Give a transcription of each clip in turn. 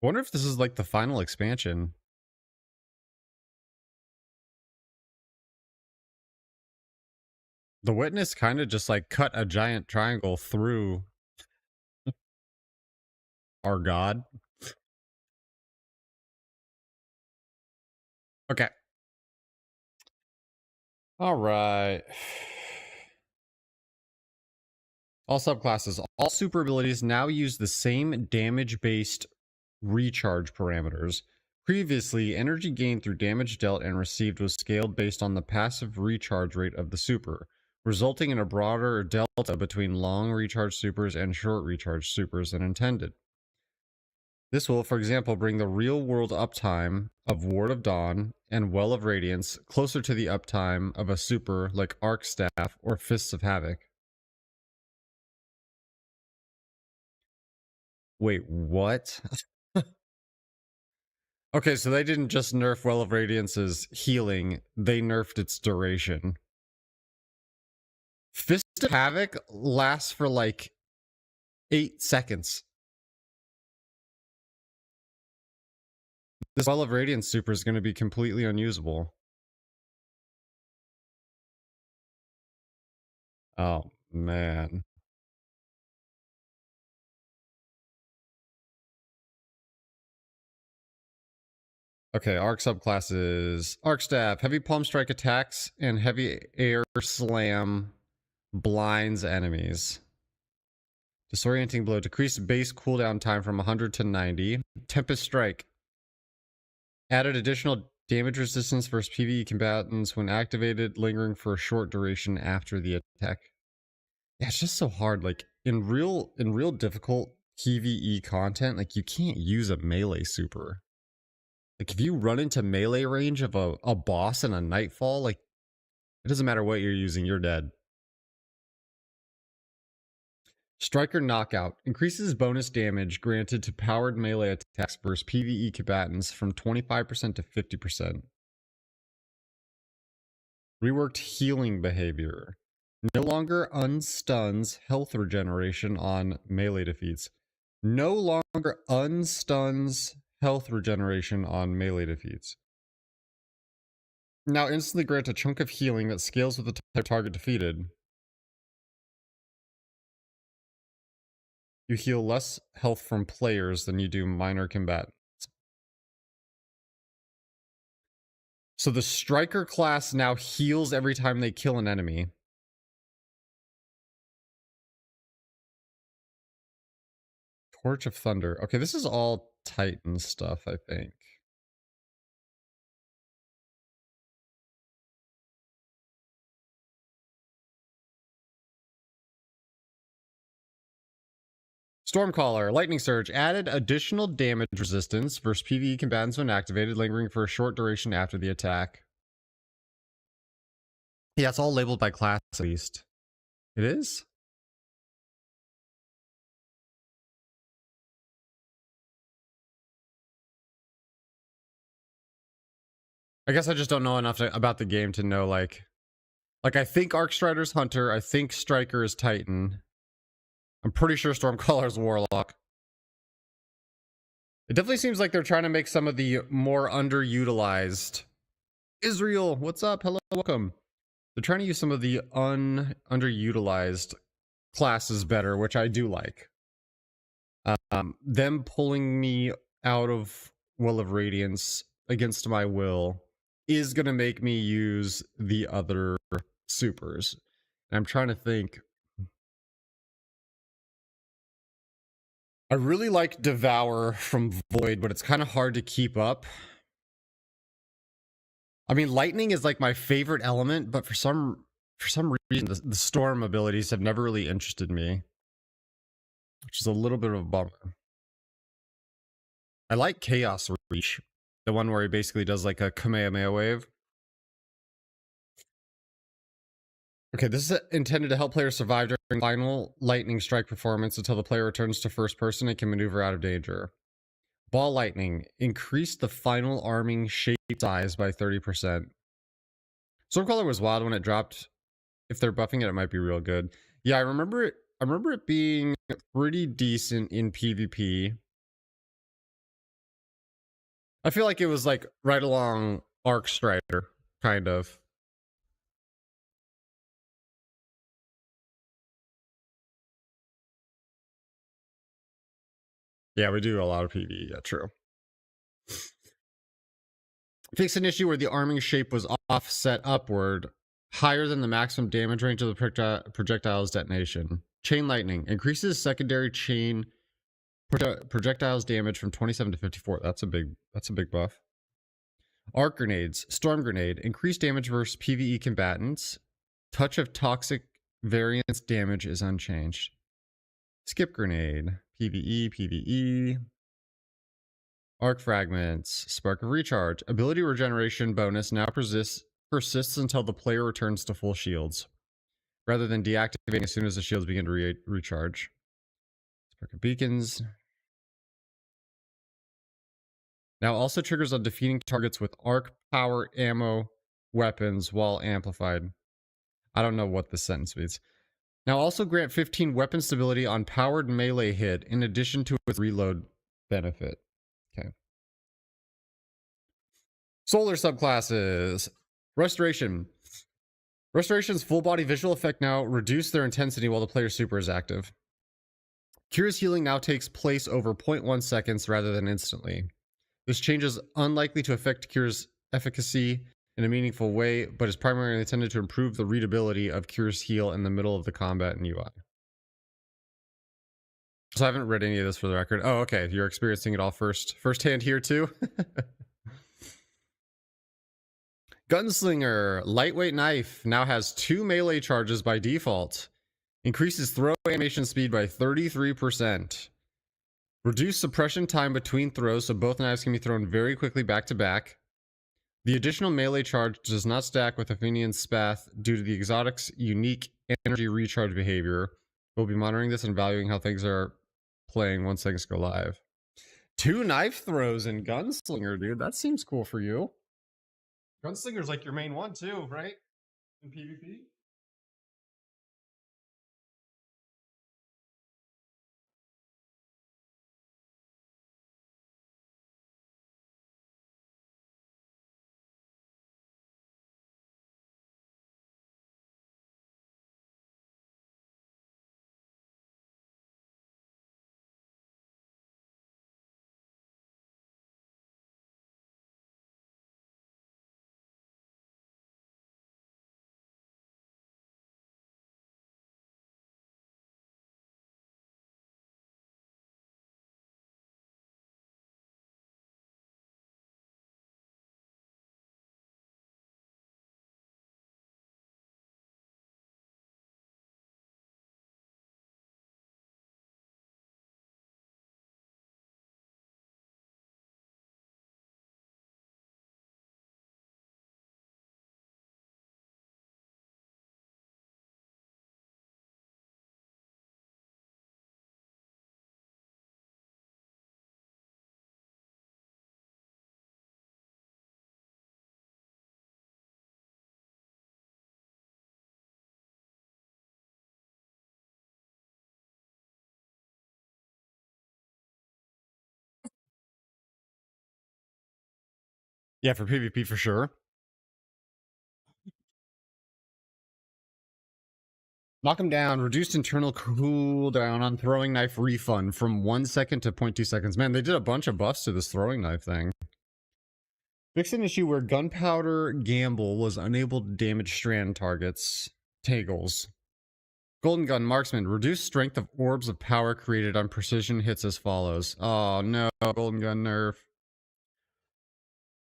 I wonder if this is like the final expansion. The Witness kind of just like cut a giant triangle through our god. Okay. All right. All subclasses, all super abilities now use the same damage-based recharge parameters. Previously, energy gained through damage dealt and received was scaled based on the passive recharge rate of the super, resulting in a broader delta between long recharge supers and short recharge supers than intended. This will, for example, bring the real-world uptime of Ward of Dawn and Well of Radiance closer to the uptime of a super like Arc Staff or Fists of Havoc. Wait, what? Okay, so they didn't just nerf Well of Radiance's healing, they nerfed its duration. Fist of Havoc lasts for like 8 seconds. This Well of Radiance super is going to be completely unusable. Oh, man. Okay, arc subclasses. Arc Staff, Heavy Palm Strike attacks, and Heavy Air Slam blinds enemies. Disorienting Blow, decreased base cooldown time from 100 to 90. Tempest Strike, added additional damage resistance versus PvE combatants when activated, lingering for a short duration after the attack. Yeah, it's just so hard. Like in real difficult PvE content, like you can't use a melee super. Like if you run into melee range of a boss in a Nightfall, like it doesn't matter what you're using, you're dead. Striker Knockout increases bonus damage granted to powered melee attacks versus PvE combatants from 25% to 50%. Reworked healing behavior. No longer unstuns health regeneration on melee defeats. No longer unstuns health regeneration on melee defeats. Now instantly grant a chunk of healing that scales with the type of target defeated. You heal less health from players than you do minor combatants. So the striker class now heals every time they kill an enemy. Torch of Thunder. Okay, this is all Titan stuff, I think. Stormcaller, Lightning Surge, added additional damage resistance versus PvE combatants when activated, lingering for a short duration after the attack. Yeah, it's all labeled by class at least. It is? I guess I just don't know enough about the game to know, like I think Arc Strider's Hunter, I think Striker is Titan. I'm pretty sure Stormcaller's Warlock. It definitely seems like they're trying to make some of the more underutilized. Israel, what's up? Hello, welcome. They're trying to use some of the underutilized classes better, which I do like. Them pulling me out of Well of Radiance against my will is going to make me use the other supers. And I'm trying to think. I really like Devour from Void, but it's kind of hard to keep up. I mean, lightning is like my favorite element, but for some reason, the storm abilities have never really interested me, which is a little bit of a bummer. I like Chaos Reach, the one where he basically does like a Kamehameha wave. Okay, this is intended to help players survive during final lightning strike performance until the player returns to first person and can maneuver out of danger. Ball Lightning increased the final arming shape size by 30%. Stormcaller was wild when it dropped. If they're buffing it, it might be real good. Yeah, I remember it. I remember it being pretty decent in PvP. I feel like it was like right along Arc Strider, kind of. Yeah, we do a lot of PvE. Yeah, true. Fix an issue where the arming shape was offset upward, higher than the maximum damage range of the projectile's detonation. Chain lightning increases secondary chain projectiles damage from 27 to 54. That's a big buff. Arc grenades, storm grenade, increased damage versus PvE combatants. Touch of toxic variance damage is unchanged. Skip grenade, PvE. Arc fragments, spark of recharge, ability regeneration bonus now persists until the player returns to full shields, rather than deactivating as soon as the shields begin to recharge. Spark of beacons. Now also triggers on defeating targets with arc power ammo weapons while amplified. I don't know what this sentence means. Now also grant 15 weapon stability on powered melee hit in addition to its reload benefit. Okay. Solar subclasses. Restoration. Restoration's full body visual effect now reduce their intensity while the player's super is active. Cure's healing now takes place over 0.1 seconds rather than instantly. This change is unlikely to affect Cure's efficacy in a meaningful way, but is primarily intended to improve the readability of Cure's heal in the middle of the combat and UI. So I haven't read any of this for the record. Oh, okay. You're experiencing it all firsthand here too. Gunslinger, lightweight knife, now has 2 melee charges by default. Increases throw animation speed by 33%. Reduce suppression time between throws so both knives can be thrown very quickly back to back. The additional melee charge does not stack with Athenian Spath due to the exotic's unique energy recharge behavior. We'll be monitoring this and valuing how things are playing once things go live. 2 knife throws in Gunslinger, dude. That seems cool for you. Gunslinger's like your main one too, right? In PvP? Yeah, for PvP for sure. Knock him down. Reduced internal cooldown on throwing knife refund from 1 second to 0.2 seconds. Man, they did a bunch of buffs to this throwing knife thing. Fix an issue where gunpowder gamble was unable to damage strand targets. Tagles. Golden Gun Marksman. Reduced strength of orbs of power created on precision hits as follows. Oh no, Golden Gun nerf.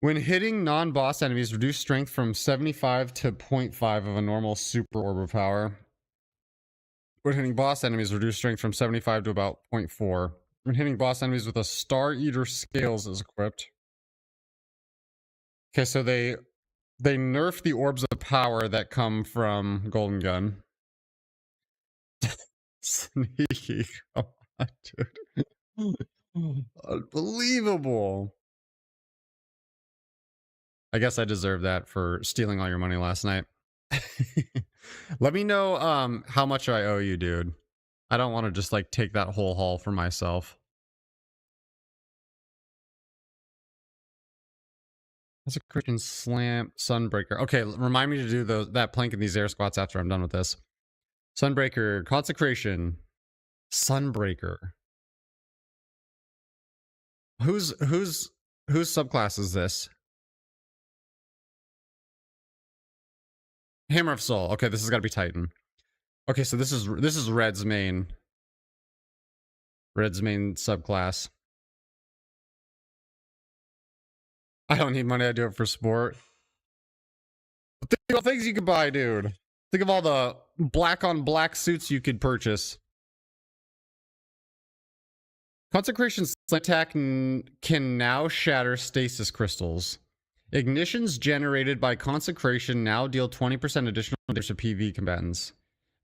When hitting non-boss enemies, reduce strength from 75 to 0.5 of a normal super orb of power. When hitting boss enemies, reduce strength from 75 to about 0.4. When hitting boss enemies with a Star Eater Scales is equipped. Okay, so they nerf the orbs of power that come from Golden Gun. Sneaky. Come on, dude. Unbelievable. I guess I deserve that for stealing all your money last night. Let me know how much I owe you, dude. I don't want to just like take that whole haul for myself. That's a Christian slam Sunbreaker. Okay, remind me to do that plank in these air squats after I'm done with this. Sunbreaker, Consecration, Sunbreaker. Whose subclass is this? Hammer of Soul. Okay, this has got to be Titan. Okay, so this is Red's main subclass. I don't need money. I do it for sport. But think of all things you could buy, dude. Think of all the black on black suits you could purchase. Consecration's attack can now shatter stasis crystals. Ignitions generated by Consecration now deal 20% additional damage to PvE combatants.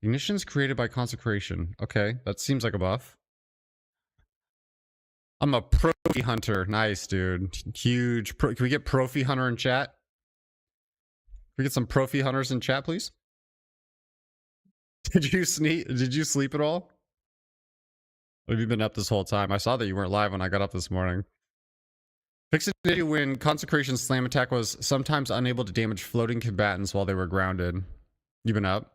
Ignitions created by Consecration. Okay, that seems like a buff. I'm a Prophy Hunter. Nice, dude. Huge. Can we get Prophy Hunter in chat? Can we get some Prophy Hunters in chat, please? Did you sleep at all? Or have you been up this whole time? I saw that you weren't live when I got up this morning. Fix an issue when Consecration's slam attack was sometimes unable to damage floating combatants while they were grounded. You been up?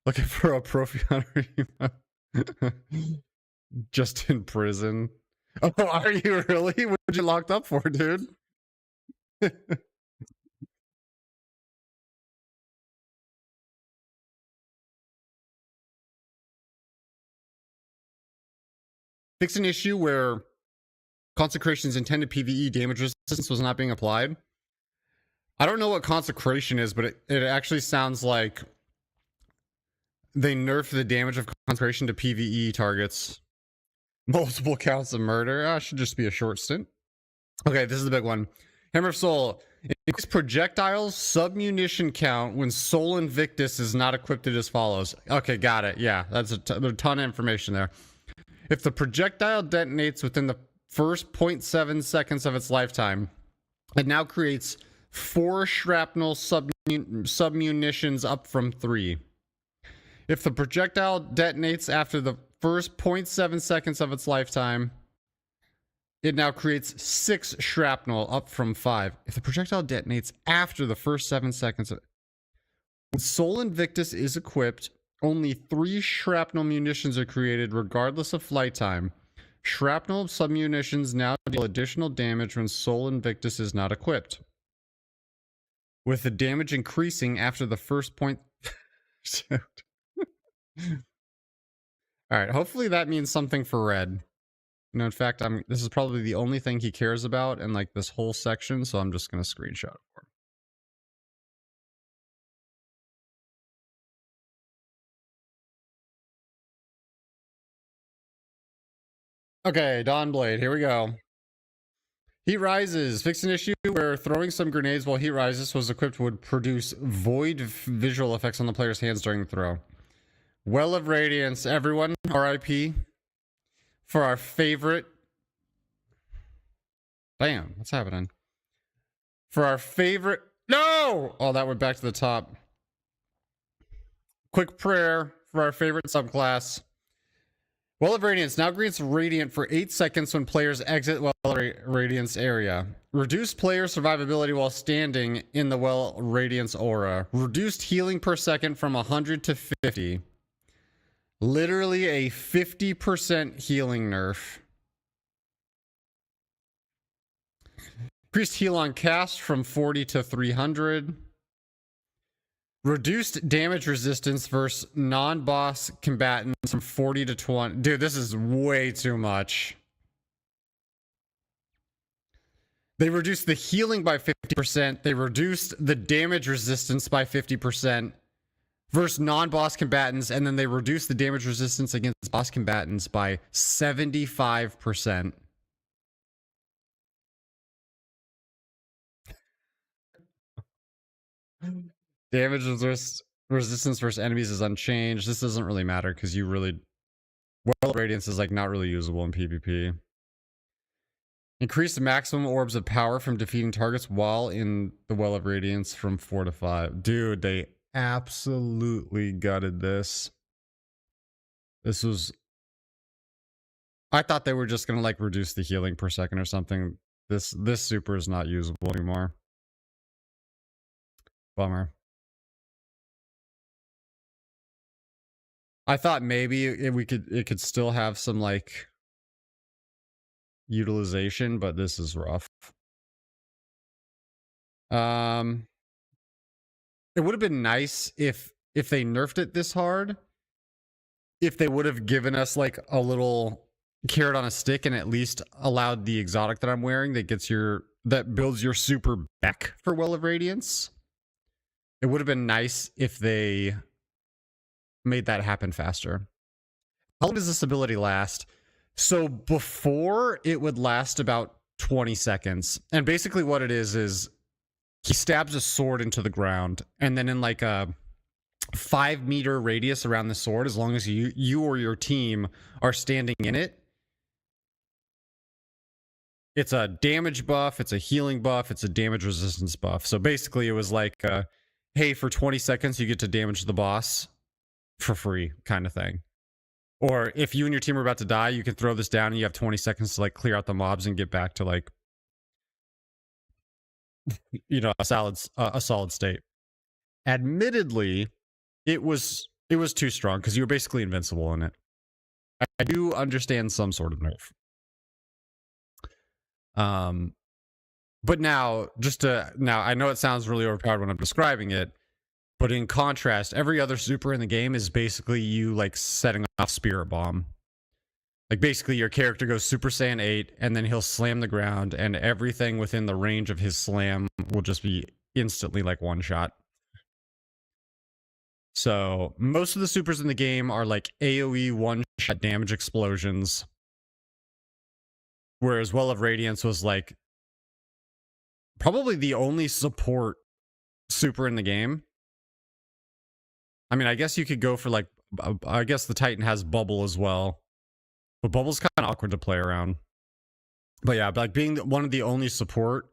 Looking for a Prophy Hunter? Just in prison. Oh, are you really? What did you locked up for, dude? Fix an issue where Consecration's intended PvE damage resistance was not being applied. I don't know what Consecration is, but it actually sounds like they nerfed the damage of Consecration to PvE targets. Multiple counts of murder. Should just be a short stint. Okay, this is the big one. Hammer of Soul. Increase projectiles submunition count when Soul Invictus is not equipped as follows. Okay, got it. Yeah, that's a ton of information there. If the projectile detonates within the first 0.7 seconds of its lifetime, it now creates 4 shrapnel submunitions up from 3. If the projectile detonates after the first 0.7 seconds of its lifetime, it now creates 6 shrapnel up from 5. If the projectile detonates after the first 7 seconds when Soul Invictus is equipped, only 3 shrapnel munitions are created regardless of flight time. Shrapnel submunitions now deal additional damage when Soul Invictus is not equipped, with the damage increasing after the first point. Alright, hopefully that means something for Red. You know, in fact, this is probably the only thing he cares about in like this whole section, so I'm just gonna screenshot it for him. Okay, Dawnblade, here we go. Heat Rises. Fix an issue where throwing some grenades while Heat Rises was equipped would produce void visual effects on the player's hands during the throw. Well of Radiance, everyone, RIP. For our favorite... Damn, what's happening? For our favorite... No! Oh, that went back to the top. Quick prayer for our favorite subclass. Well of Radiance now grants Radiant for 8 seconds when players exit Well of Radiance area. Reduced player survivability while standing in the Well Radiance aura. Reduced healing per second from 100 to 50. Literally a 50% healing nerf. Increased heal on cast from 40 to 300. Reduced damage resistance versus non-boss combatants from 40 to 20. Dude, this is way too much. They reduced the healing by 50%. They reduced the damage resistance by 50% versus non-boss combatants. And then they reduced the damage resistance against boss combatants by 75%. Damage resistance versus enemies is unchanged. This doesn't really matter because you really... Well, Radiance is like not really usable in PvP. Increase the maximum orbs of power from defeating targets while in the Well of Radiance from 4 to 5. Dude, they absolutely gutted this. This was... I thought they were just gonna like reduce the healing per second or something. This super is not usable anymore. Bummer. I thought maybe it could still have some like utilization, but this is rough. It would have been nice if they nerfed it this hard, if they would have given us like a little carrot on a stick and at least allowed the exotic that I'm wearing that builds your super back for Well of Radiance. It would have been nice if they made that happen faster. How long does this ability last? So before, it would last about 20 seconds. And basically what it is he stabs a sword into the ground, and then in like a 5-meter radius around the sword, as long as you or your team are standing in it, it's a damage buff, it's a healing buff, it's a damage resistance buff. So basically it was like, hey, for 20 seconds you get to damage the boss for free kind of thing. Or if you and your team are about to die, you can throw this down and you have 20 seconds to like clear out the mobs and get back to like, you know, a solid state. Admittedly, it was too strong because you were basically invincible in it. I do understand some sort of nerf. But now I know it sounds really overpowered when I'm describing it, but in contrast, every other super in the game is basically you like setting off Spirit Bomb. Like basically your character goes Super Saiyan 8 and then he'll slam the ground and everything within the range of his slam will just be instantly like one shot. So most of the supers in the game are like AoE one-shot damage explosions. Whereas Well of Radiance was like probably the only support super in the game. I mean, I guess you could go for like, I guess the Titan has Bubble as well. But Bubble's kind of awkward to play around. But yeah, like being one of the only support,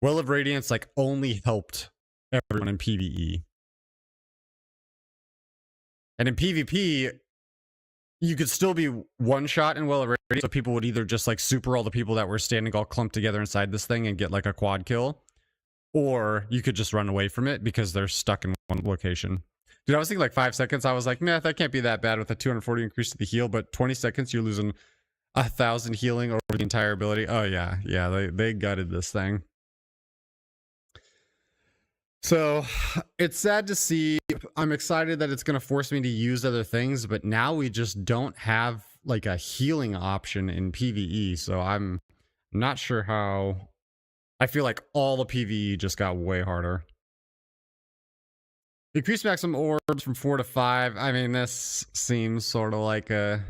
Well of Radiance like only helped everyone in PvE. And in PvP, you could still be one shot in Well of Radiance, so people would either just like super all the people that were standing all clumped together inside this thing and get like a quad kill, or you could just run away from it because they're stuck in one location. Dude, I was thinking like 5 seconds. I was like, nah, that can't be that bad with a 240 increase to the heal, but 20 seconds, you're losing 1,000 healing over the entire ability. Oh yeah, they gutted this thing. So it's sad to see. I'm excited that it's going to force me to use other things, but now we just don't have like a healing option in PvE. So I'm not sure how. I feel like all the PvE just got way harder. Increase maximum orbs from 4 to 5. I mean, this seems sort of like a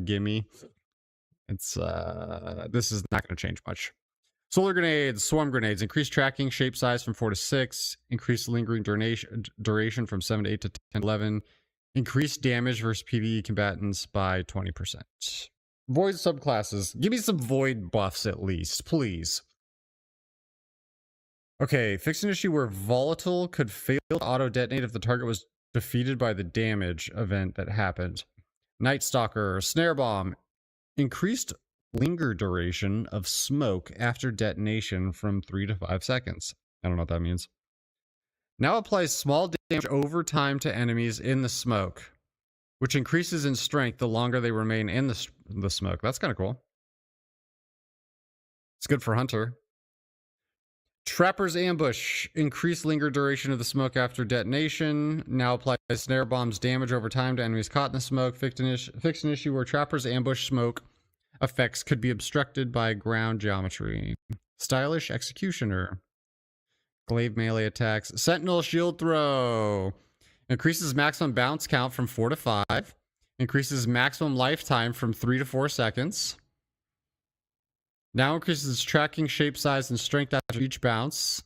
gimme. It's this is not going to change much. Solar grenades, swarm grenades, increase tracking shape size from 4 to 6, increase lingering duration from 7 to 8 to 10 to 11, increase damage versus PvE combatants by 20%. Void subclasses. Give me some void buffs at least, please. Okay, fix an issue where volatile could fail to auto-detonate if the target was defeated by the damage event that happened. Night Stalker, snare bomb, increased linger duration of smoke after detonation from 3 to 5 seconds. I don't know what that means. Now applies small damage over time to enemies in the smoke, which increases in strength the longer they remain in the smoke. That's kind of cool. It's good for Hunter. Trapper's Ambush. Increased linger duration of the smoke after detonation. Now applies snare bombs damage over time to enemies caught in the smoke. Fix an issue where Trapper's Ambush smoke effects could be obstructed by ground geometry. Stylish Executioner. Glaive melee attacks. Sentinel Shield Throw. Increases maximum bounce count from 4 to 5. Increases maximum lifetime from 3 to 4 seconds. Now increases tracking shape size and strength after each bounce.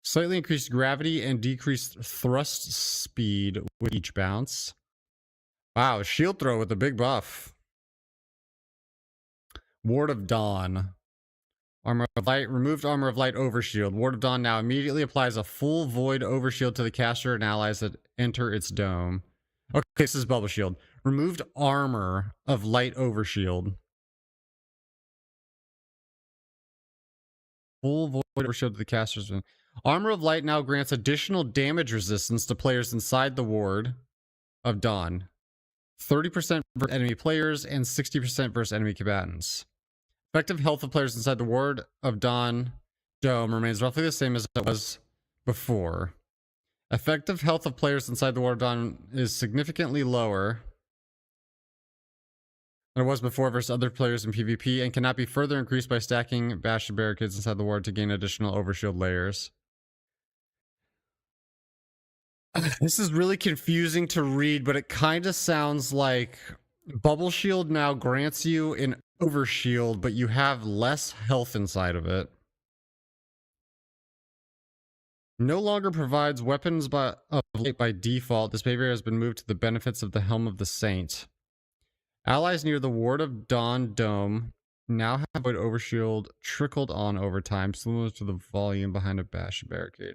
Slightly increased gravity and decreased thrust speed with each bounce. Wow, shield throw with a big buff. Ward of Dawn. Armor of Light. Removed Armor of Light Overshield. Ward of Dawn now immediately applies a full void overshield to the caster and allies that enter its dome. Okay, this is Bubble Shield. Removed Armor of Light Overshield. full void overshield to the caster's. Armor of Light now grants additional damage resistance to players inside the ward of Dawn. 30% versus enemy players and 60% versus enemy combatants. Effective health of players inside the ward of Dawn Dome remains roughly the same as it was before. Effective health of players inside the ward of Dawn is significantly lower than it was before versus other players in PvP and cannot be further increased by stacking bastion barricades inside the ward to gain additional overshield layers. This is really confusing to read, but it kind of sounds like Bubble Shield now grants you an overshield, but you have less health inside of it. No longer provides weapons of light by default. This behavior has been moved to the benefits of the Helm of the Saint. Allies near the Ward of Dawn Dome now have void overshield trickled on over time, similar to the volume behind a bastion barricade.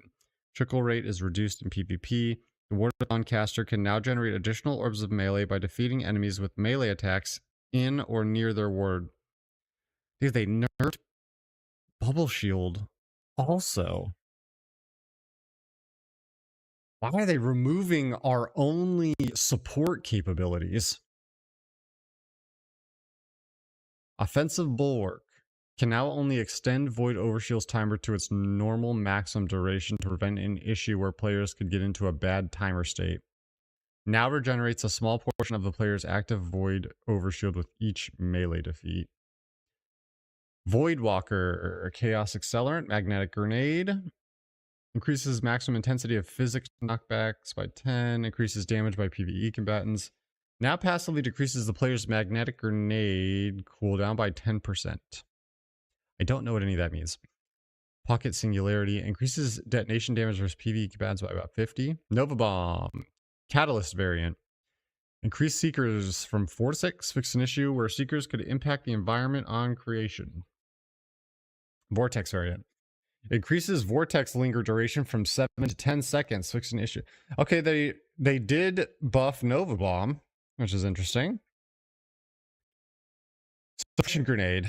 Trickle rate is reduced in PvP. The Ward of Dawn caster can now generate additional orbs of melee by defeating enemies with melee attacks in or near their ward. Dude, they nerfed Bubble Shield also. Why are they removing our only support capabilities? Offensive Bulwark can now only extend Void Overshield's timer to its normal maximum duration to prevent an issue where players could get into a bad timer state. Now regenerates a small portion of the player's active Void Overshield with each melee defeat. Void Walker, Chaos Accelerant, Magnetic Grenade. Increases maximum intensity of physics knockbacks by 10. Increases damage by PvE combatants. Now passively decreases the player's magnetic grenade cooldown by 10%. I don't know what any of that means. Pocket Singularity increases detonation damage versus PvE combatants by about 50. Nova Bomb. Catalyst variant. Increase Seekers from 4 to 6. Fix an issue where Seekers could impact the environment on creation. Vortex variant. Increases Vortex linger duration from 7 to 10 seconds. Fix an issue. Okay, they did buff Nova Bomb, which is interesting. Suppression Grenade.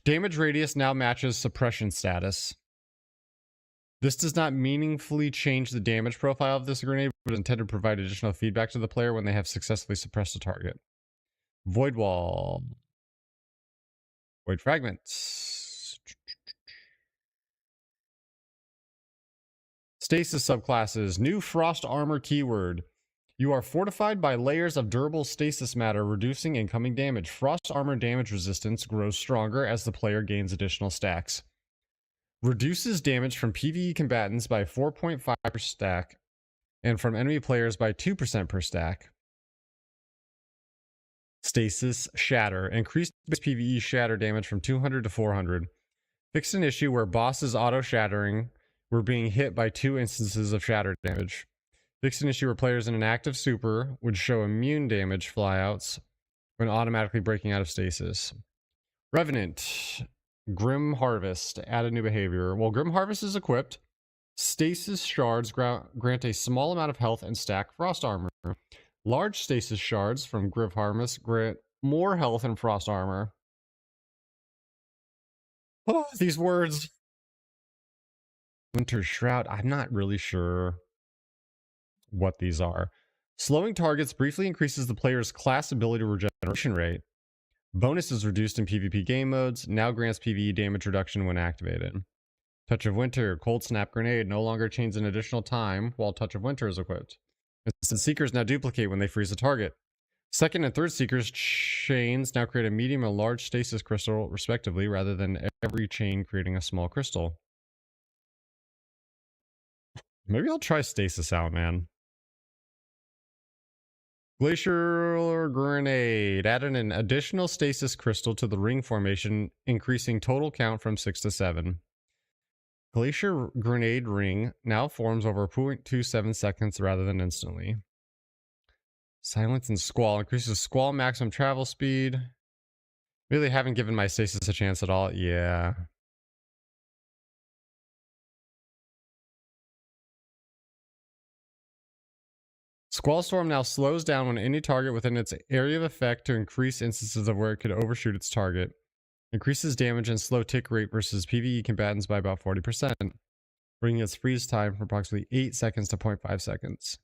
Damage radius now matches suppression status. This does not meaningfully change the damage profile of this grenade, but is intended to provide additional feedback to the player when they have successfully suppressed a target. Void Wall. Void Fragments. Stasis subclasses. New Frost Armor keyword. You are fortified by layers of durable stasis matter, reducing incoming damage. Frost Armor damage resistance grows stronger as the player gains additional stacks. Reduces damage from PvE combatants by 4.5 per stack, and from enemy players by 2% per stack. Stasis Shatter. Increased PvE shatter damage from 200 to 400. Fixed an issue where bosses auto-shattering were being hit by 2 instances of shatter damage. Fixed an issue where players in an active super would show immune damage flyouts when automatically breaking out of stasis. Revenant. Grim Harvest. Add a new behavior. While Grim Harvest is equipped, stasis shards grant a small amount of health and stack frost armor. Large stasis shards from Grim Harvest grant more health and frost armor. Oh, these words. Winter Shroud. I'm not really sure what these are. Slowing targets briefly increases the player's class ability regeneration rate. Bonus is reduced in PvP game modes. Now grants PvE damage reduction when activated. Touch of Winter. Cold Snap Grenade no longer chains an additional time while Touch of Winter is equipped. Instant Seekers now duplicate when they freeze a target. Second and third Seekers chains now create a medium and large stasis crystal respectively, rather than every chain creating a small crystal. Maybe I'll try stasis out, man. Glacier Grenade. Added an additional stasis crystal to the ring formation, increasing total count from 6 to 7. Glacier Grenade Ring now forms over 0.27 seconds rather than instantly. Silence and Squall. Increases Squall maximum travel speed. Really haven't given my stasis a chance at all. Yeah. Squall Storm now slows down when any target within its area of effect to increase instances of where it could overshoot its target. Increases damage and slow tick rate versus PvE combatants by about 40%, bringing its freeze time from approximately 8 seconds to 0.5 seconds.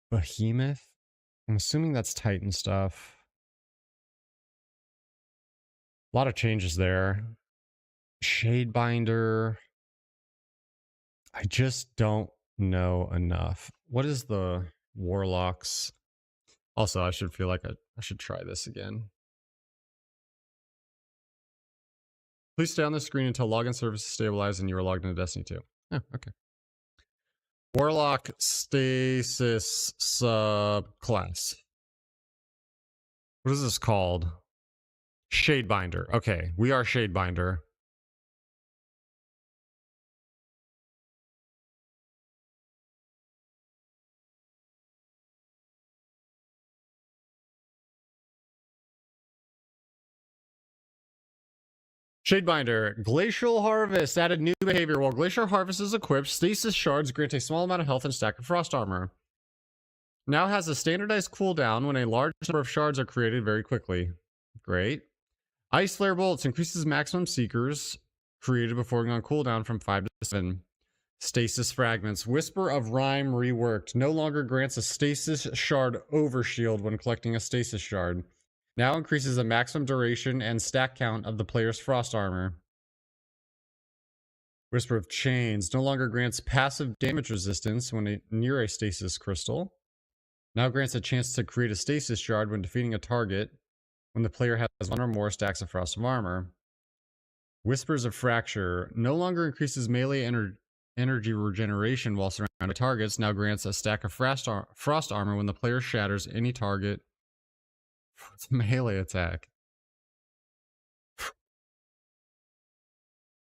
Behemoth? I'm assuming that's Titan stuff. A lot of changes there. Shadebinder. I just don't know enough. What is the Warlocks? Also, I should feel like I should try this again. Please stay on the screen until login service is stabilized and you are logged into Destiny 2. Oh, okay. Warlock Stasis subclass. What is this called? Shadebinder. Okay, we are Shadebinder. Shadebinder. Glacial Harvest added new behavior. While Glacial Harvest is equipped, Stasis Shards grant a small amount of health and stack of Frost Armor. Now has a standardized cooldown when a large number of shards are created very quickly. Great. Ice Flare Bolts increases maximum Seekers created before going on cooldown from 5 to 7. Stasis Fragments. Whisper of Rhyme reworked. No longer grants a Stasis Shard overshield when collecting a Stasis Shard. Now increases the maximum duration and stack count of the player's Frost Armor. Whisper of Chains. No longer grants passive damage resistance when near a Stasis Crystal. Now grants a chance to create a Stasis Shard when defeating a target when the player has one or more stacks of Frost Armor. Whispers of Fracture. No longer increases melee energy regeneration while surrounded targets. Now grants a stack of Frost Armor when the player shatters any target with melee attack.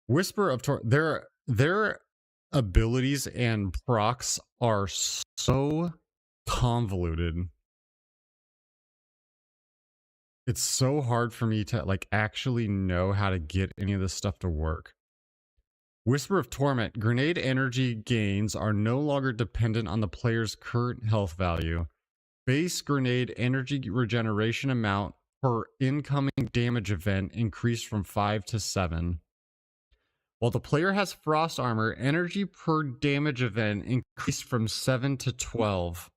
Whisper of their abilities and procs are so convoluted. It's so hard for me to like actually know how to get any of this stuff to work. Whisper of Torment. Grenade energy gains are no longer dependent on the player's current health value. Base grenade energy regeneration amount per incoming damage event increased from 5 to 7. While the player has Frost Armor, energy per damage event increased from 7 to 12.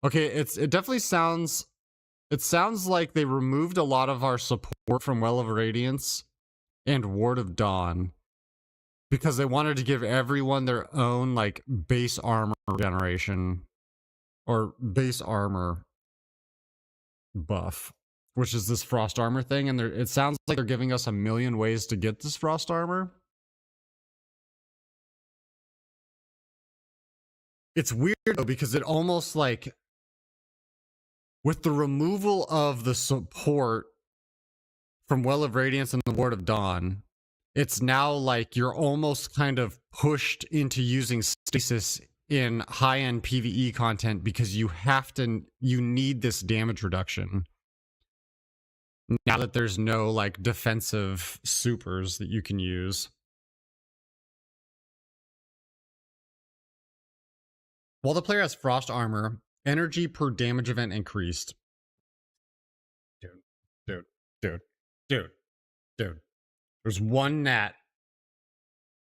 Okay, it definitely sounds... It sounds like they removed a lot of our support from Well of Radiance and Ward of Dawn because they wanted to give everyone their own like base armor generation or base armor buff, which is this Frost Armor thing. And it sounds like they're giving us a million ways to get this Frost Armor. It's weird though because it almost like, with the removal of the support from Well of Radiance and the Ward of Dawn, it's now like you're almost kind of pushed into using Stasis in high-end PvE content because you need this damage reduction. Now that there's no like defensive supers that you can use. While the player has Frost Armor, energy per damage event increased. Dude. There's one gnat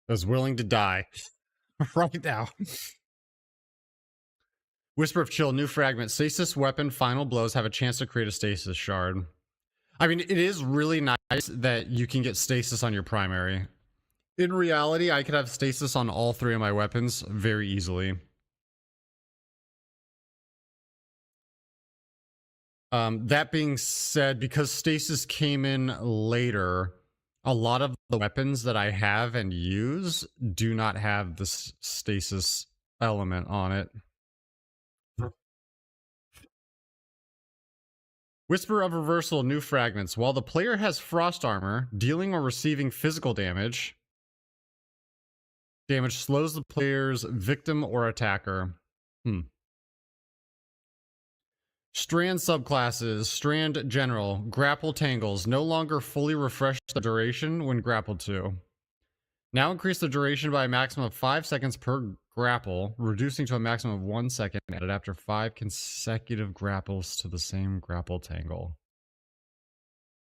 that's willing to die right now. Whisper of Chill, new fragment. Stasis weapon final blows have a chance to create a Stasis Shard. I mean, it is really nice that you can get Stasis on your primary. In reality, I could have Stasis on all 3 of my weapons very easily. That being said, because Stasis came in later, a lot of the weapons that I have and use do not have this Stasis element on it. Whisper of Reversal, new fragments. While the player has Frost Armor, dealing or receiving physical damage slows the player's victim or attacker. Strand subclasses. Strand General. Grapple Tangles. No longer fully refresh the duration when grappled to. Now increase the duration by a maximum of 5 seconds per grapple, reducing to a maximum of 1 second added after 5 consecutive grapples to the same grapple tangle.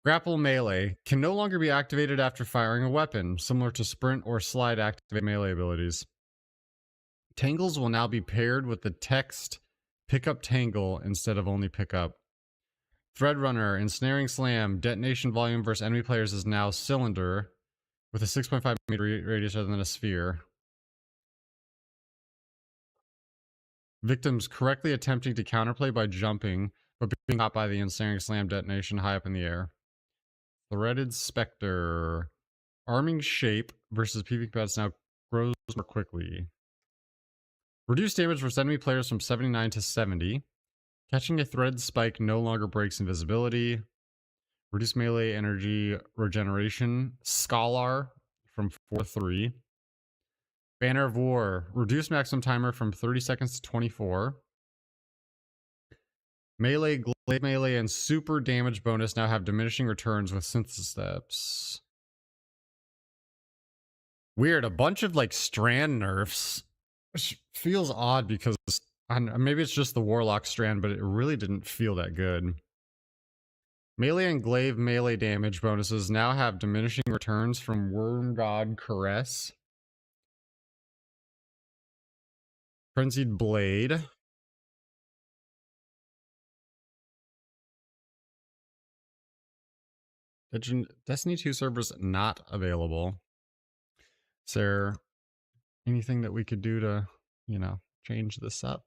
Grapple melee can no longer be activated after firing a weapon, similar to sprint or slide activate melee abilities. Tangles will now be paired with the text pick up tangle instead of only pick up. Threadrunner, ensnaring slam, detonation volume versus enemy players is now cylinder with a 6.5 meter radius rather than a sphere. Victims correctly attempting to counterplay by jumping, but being caught by the ensnaring slam detonation high up in the air. Threaded Spectre. Arming shape versus PvP pads now grows more quickly. Reduce damage versus enemy players from 79 to 70. Catching a thread spike no longer breaks invisibility. Reduce melee energy regeneration. Scholar from 4 to 3. Banner of War. Reduce maximum timer from 30 seconds to 24. Melee, glaive melee, and super damage bonus now have diminishing returns with synthesis steps. Weird. A bunch of like strand nerfs. Which feels odd because maybe it's just the Warlock strand, but it really didn't feel that good. Melee and glaive melee damage bonuses now have diminishing returns from Worm God Caress. Frenzied Blade. Destiny 2 servers not available. Is there anything that we could do to, you know, change this up?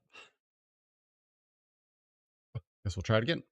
Guess we'll try it again.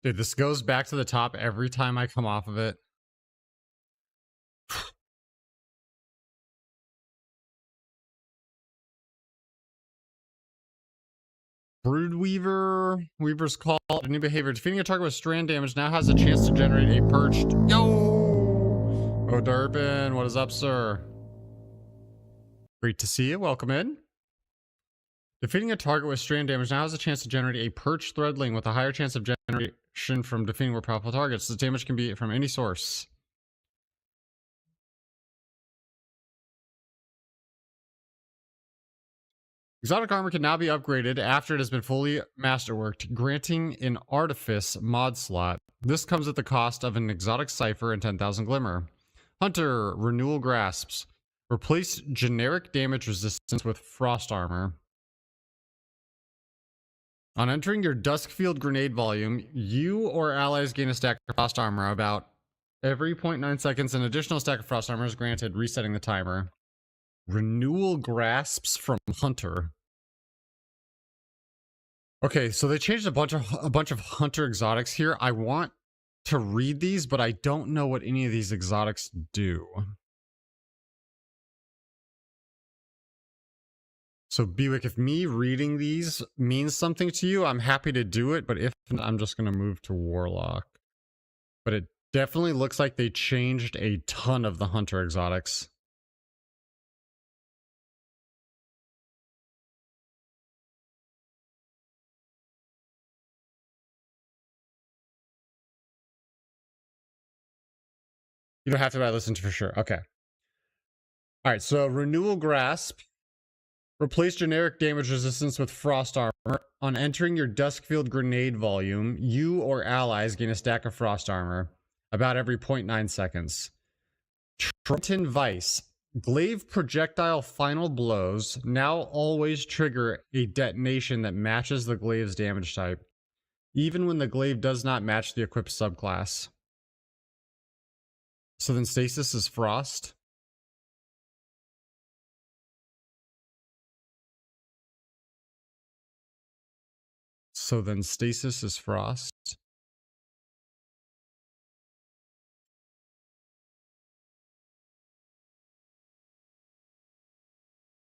Dude, this goes back to the top every time I come off of it. Broodweaver. Weaver's Call. A new behavior. Defeating a target with strand damage now has a chance to generate a perched. Yo! Oh, Durban. What is up, sir? Great to see you. Welcome in. Defeating a target with strand damage now has a chance to generate a perched threadling with a higher chance of generation from defeating more powerful targets. This damage can be from any source. Exotic armor can now be upgraded after it has been fully masterworked, granting an artifice mod slot. This comes at the cost of an exotic cipher and 10,000 glimmer. Hunter, renewal grasps. Replace generic damage resistance with frost armor. On entering your Duskfield grenade volume, you or allies gain a stack of frost armor. About every 0.9 seconds, an additional stack of frost armor is granted, resetting the timer. Renewal grasps from Hunter. Okay, so they changed a bunch of Hunter exotics here. I want to read these, but I don't know what any of these exotics do. So Bewick, if me reading these means something to you, I'm happy to do it, but if not, I'm just going to move to Warlock. But it definitely looks like they changed a ton of the Hunter exotics. You don't have to listen to for sure. Okay. All right, so Renewal Grasp. Replace generic damage resistance with frost armor. On entering your Duskfield grenade volume, you or allies gain a stack of frost armor about every 0.9 seconds. Trenton Vice. Glaive projectile final blows now always trigger a detonation that matches the glaive's damage type, even when the glaive does not match the equipped subclass. So then stasis is frost. So then stasis is frost.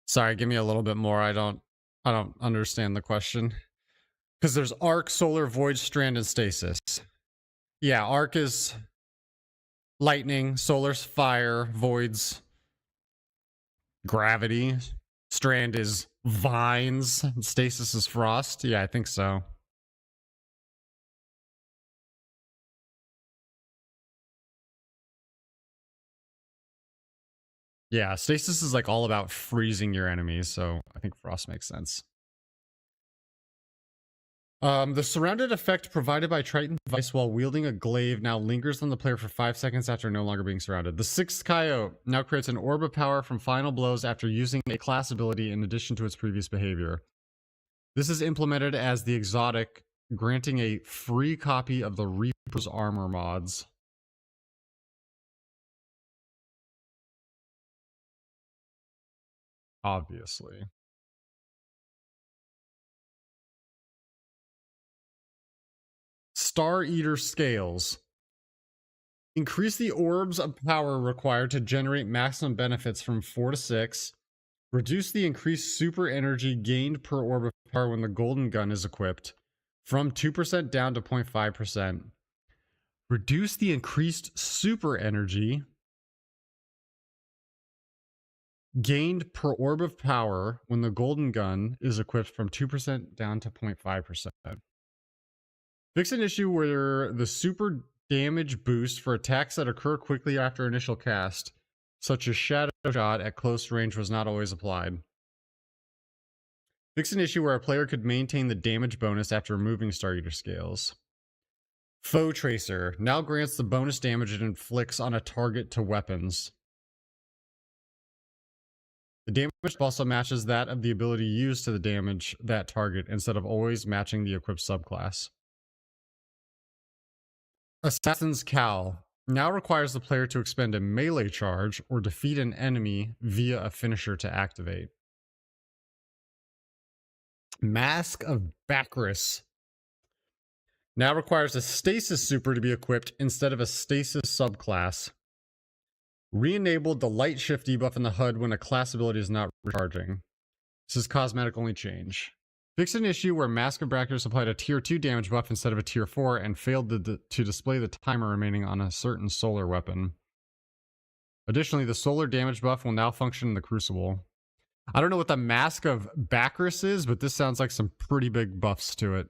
Sorry, give me a little bit more. I don't understand the question. Because there's arc, solar, void, strand, and stasis. Yeah, arc is lightning, solar's fire, void's gravity, strand is vines, stasis is frost. Yeah, I think so. Yeah, stasis is like all about freezing your enemies, so I think frost makes sense. The surrounded effect provided by Triton's device while wielding a glaive now lingers on the player for 5 seconds after no longer being surrounded. The sixth Coyote now creates an orb of power from final blows after using a class ability in addition to its previous behavior. This is implemented as the exotic, granting a free copy of the Reaper's armor mods. Obviously. Star Eater Scales. Increase the orbs of power required to generate maximum benefits from 4 to 6. Reduce the increased super energy gained per orb of power when the golden gun is equipped from 2% down to 0.5%. Reduce the increased super energy gained per orb of power when the golden gun is equipped from 2% down to 0.5%. Fix an issue where the super damage boost for attacks that occur quickly after initial cast, such as Shadow Shot at close range, was not always applied. Fix an issue where a player could maintain the damage bonus after removing Star Eater Scales. Foe Tracer now grants the bonus damage it inflicts on a target to weapons. The damage also matches that of the ability used to the damage that target instead of always matching the equipped subclass. Assassin's Cowl now requires the player to expend a melee charge or defeat an enemy via a finisher to activate. Mask of Bacchus now requires a stasis super to be equipped instead of a stasis subclass. Re-enabled the light shift debuff in the HUD when a class ability is not recharging. This is cosmetic only change. Fix an issue where Mask of Bacchus applied a tier 2 damage buff instead of a tier 4 and failed to display the timer remaining on a certain solar weapon. Additionally, the solar damage buff will now function in the Crucible. I don't know what the Mask of Bacchus is, but this sounds like some pretty big buffs to it.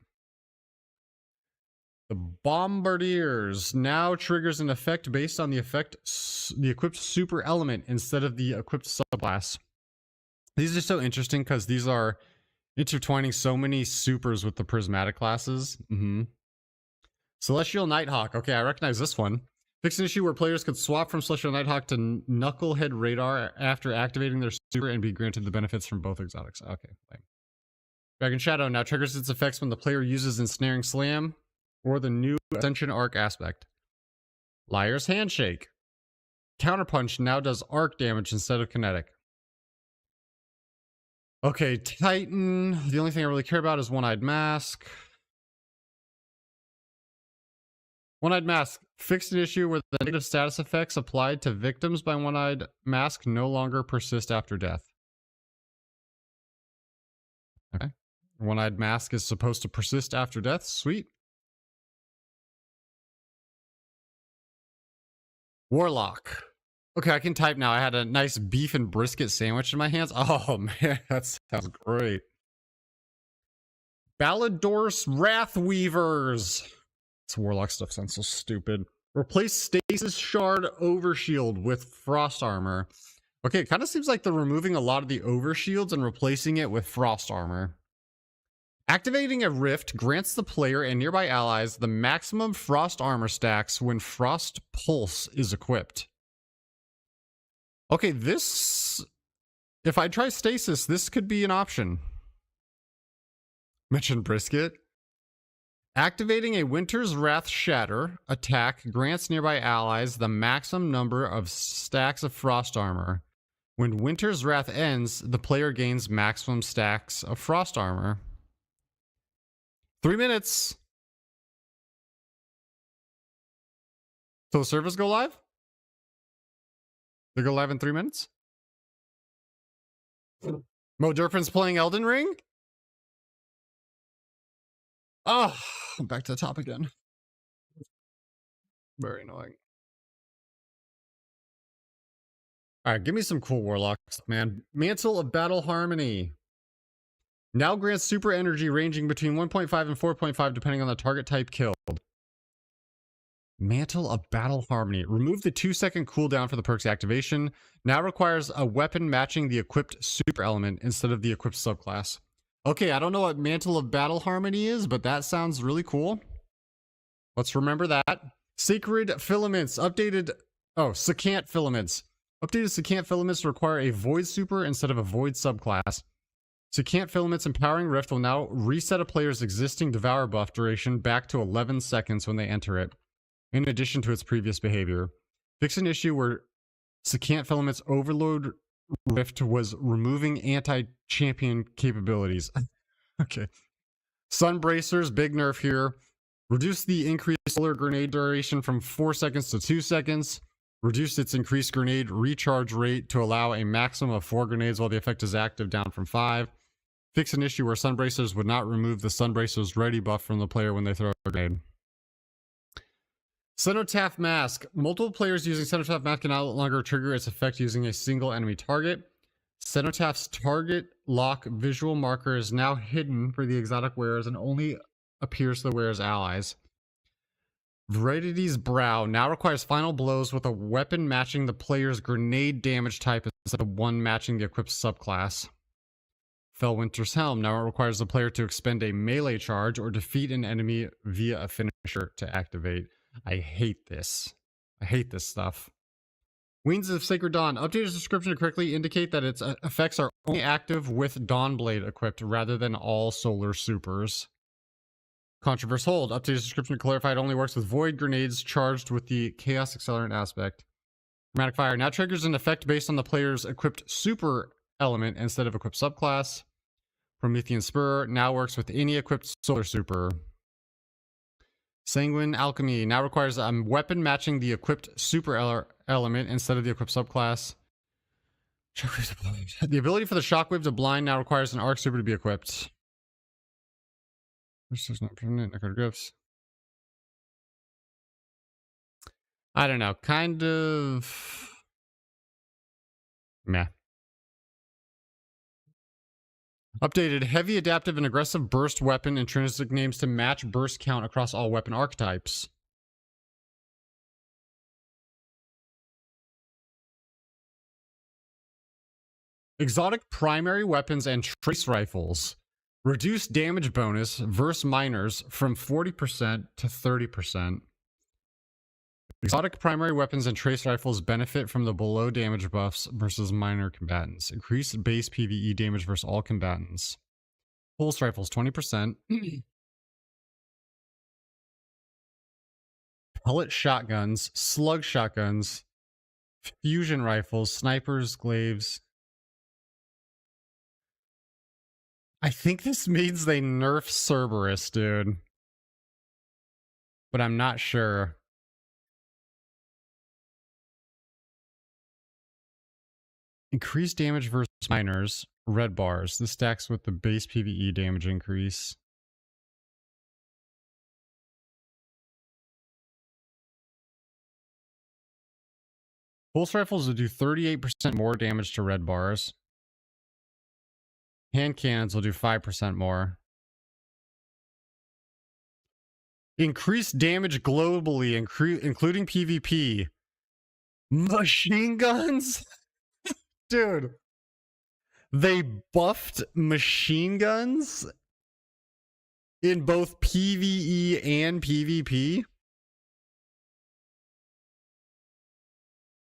The Bombardiers now triggers an effect based on the equipped super element instead of the equipped subclass. These are so interesting because these are intertwining so many supers with the prismatic classes. Celestial Nighthawk. Okay, I recognize this one. Fix an issue where players could swap from Celestial Nighthawk to Knucklehead Radar after activating their super and be granted the benefits from both exotics. Okay, fine. Dragon Shadow now triggers its effects when the player uses Ensnaring Slam or the new Ascension Arc aspect. Liar's Handshake. Counterpunch now does arc damage instead of kinetic. Okay, Titan. The only thing I really care about is One-Eyed Mask. One-Eyed Mask. Fixed an issue where the negative status effects applied to victims by One-Eyed Mask no longer persist after death. Okay. One-Eyed Mask is supposed to persist after death. Sweet. Warlock. Okay, I can type now. I had a nice beef and brisket sandwich in my hands. Oh, man, that sounds great. Ballador's Wrathweavers. This Warlock stuff sounds so stupid. Replace Stasis Shard Overshield with Frost Armor. Okay, it kind of seems like they're removing a lot of the Overshields and replacing it with Frost Armor. Activating a rift grants the player and nearby allies the maximum Frost Armor stacks when Frost Pulse is equipped. Okay, this... If I try Stasis, this could be an option. Mention Brisket. Activating a Winter's Wrath Shatter attack grants nearby allies the maximum number of stacks of Frost Armor. When Winter's Wrath ends, the player gains maximum stacks of Frost Armor. 3 minutes. Till the servers go live? They go live in 3 minutes? Mo Durfin's playing Elden Ring? Oh, back to the top again. Very annoying. Alright, give me some cool warlocks, man. Mantle of Battle Harmony. Now grants super energy ranging between 1.5 and 4.5 depending on the target type killed. Mantle of Battle Harmony. Remove the 2-second cooldown for the perk's activation. Now requires a weapon matching the equipped super element instead of the equipped subclass. Okay, I don't know what Mantle of Battle Harmony is, but that sounds really cool. Let's remember that. Sacred Filaments. Updated... Oh, Secant Filaments. Updated Secant Filaments require a Void super instead of a Void subclass. Secant Filaments Empowering Rift will now reset a player's existing Devour buff duration back to 11 seconds when they enter it, in addition to its previous behavior. Fix an issue where Secant Filaments Overload Rift was removing anti-champion capabilities. Okay. Sun Bracers, big nerf here. Reduce the increased solar grenade duration from 4 seconds to 2 seconds. Reduce its increased grenade recharge rate to allow a maximum of 4 grenades while the effect is active, down from 5. Fix an issue where Sun Bracers would not remove the Sun Bracers ready buff from the player when they throw a grenade. Cenotaph Mask. Multiple players using Cenotaph Mask can no longer trigger its effect using a single enemy target. Cenotaph's target lock visual marker is now hidden for the exotic wearers and only appears to the wearer's allies. Veridity's Brow now requires final blows with a weapon matching the player's grenade damage type instead of one matching the equipped subclass. Fellwinter's Helm now requires the player to expend a melee charge or defeat an enemy via a finisher to activate. I hate this. I hate this stuff. Wings of Sacred Dawn. Updated description to correctly indicate that its effects are only active with Dawnblade equipped rather than all solar supers. Controverse Hold. Updated description to clarify it only works with void grenades charged with the Chaos Accelerant aspect. Chromatic Fire. Now triggers an effect based on the player's equipped super element instead of equipped subclass. Promethean Spur. Now works with any equipped solar super. Sanguine Alchemy. Now requires a weapon matching the equipped super element instead of the equipped subclass. The ability for the Shockwave to blind now requires an arc super to be equipped. This is not permanent. Necroglyphs. I don't know. Kind of... meh. Updated heavy, adaptive, and aggressive burst weapon intrinsic names to match burst count across all weapon archetypes. Exotic primary weapons and trace rifles. Reduce damage bonus versus minors from 40% to 30%. Exotic primary weapons and trace rifles benefit from the below damage buffs versus minor combatants. Increase base PvE damage versus all combatants. Pulse rifles 20%. Pellet shotguns, slug shotguns, fusion rifles, snipers, glaives. I think this means they nerf Cerberus, dude. But I'm not sure. Increased damage versus minors, red bars. This stacks with the base PvE damage increase. Pulse rifles will do 38% more damage to red bars. Hand cannons will do 5% more. Increased damage globally, including PvP. Machine guns? Dude. They buffed machine guns in both PvE and PvP?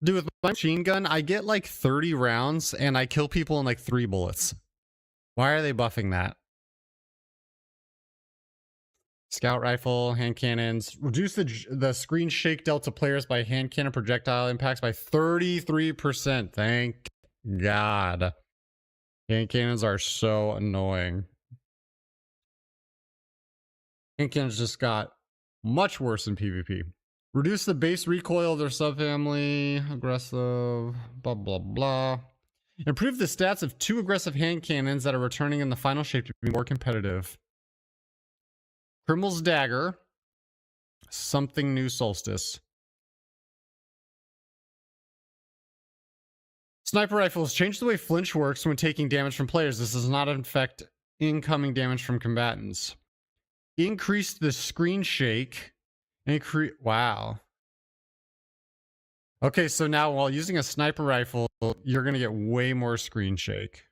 Dude, with my machine gun, I get like 30 rounds and I kill people in like 3 bullets. Why are they buffing that? Scout rifle, hand cannons. Reduce the screen shake dealt to players by hand cannon projectile impacts by 33%. Thank God. Hand cannons are so annoying. hand cannons just got much worse in PvP. Reduce the base recoil of their subfamily. Aggressive. Blah, blah, blah. Improve the stats of 2 aggressive hand cannons that are returning in the final shape to be more competitive. Criminal's Dagger. Something new Solstice. Sniper rifles. Change the way flinch works when taking damage from players. This does not affect incoming damage from combatants. Increase the screen shake. Wow. Okay, so now while using a sniper rifle, you're going to get way more screen shake.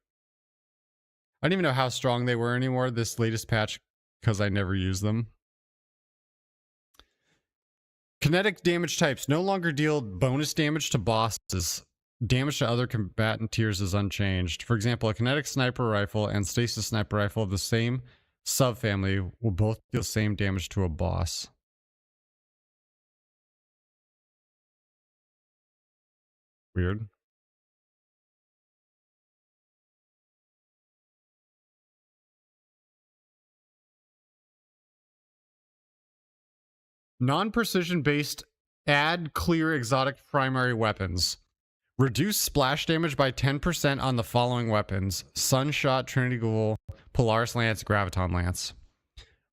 I don't even know how strong they were anymore this latest patch because I never use them. Kinetic damage types no longer deal bonus damage to bosses. Damage to other combatant tiers is unchanged. For example, a kinetic sniper rifle and stasis sniper rifle of the same subfamily will both deal the same damage to a boss. Weird. Non-precision based add clear exotic primary weapons. Reduce splash damage by 10% on the following weapons: Sunshot, Trinity Ghoul, Polaris Lance, Graviton Lance.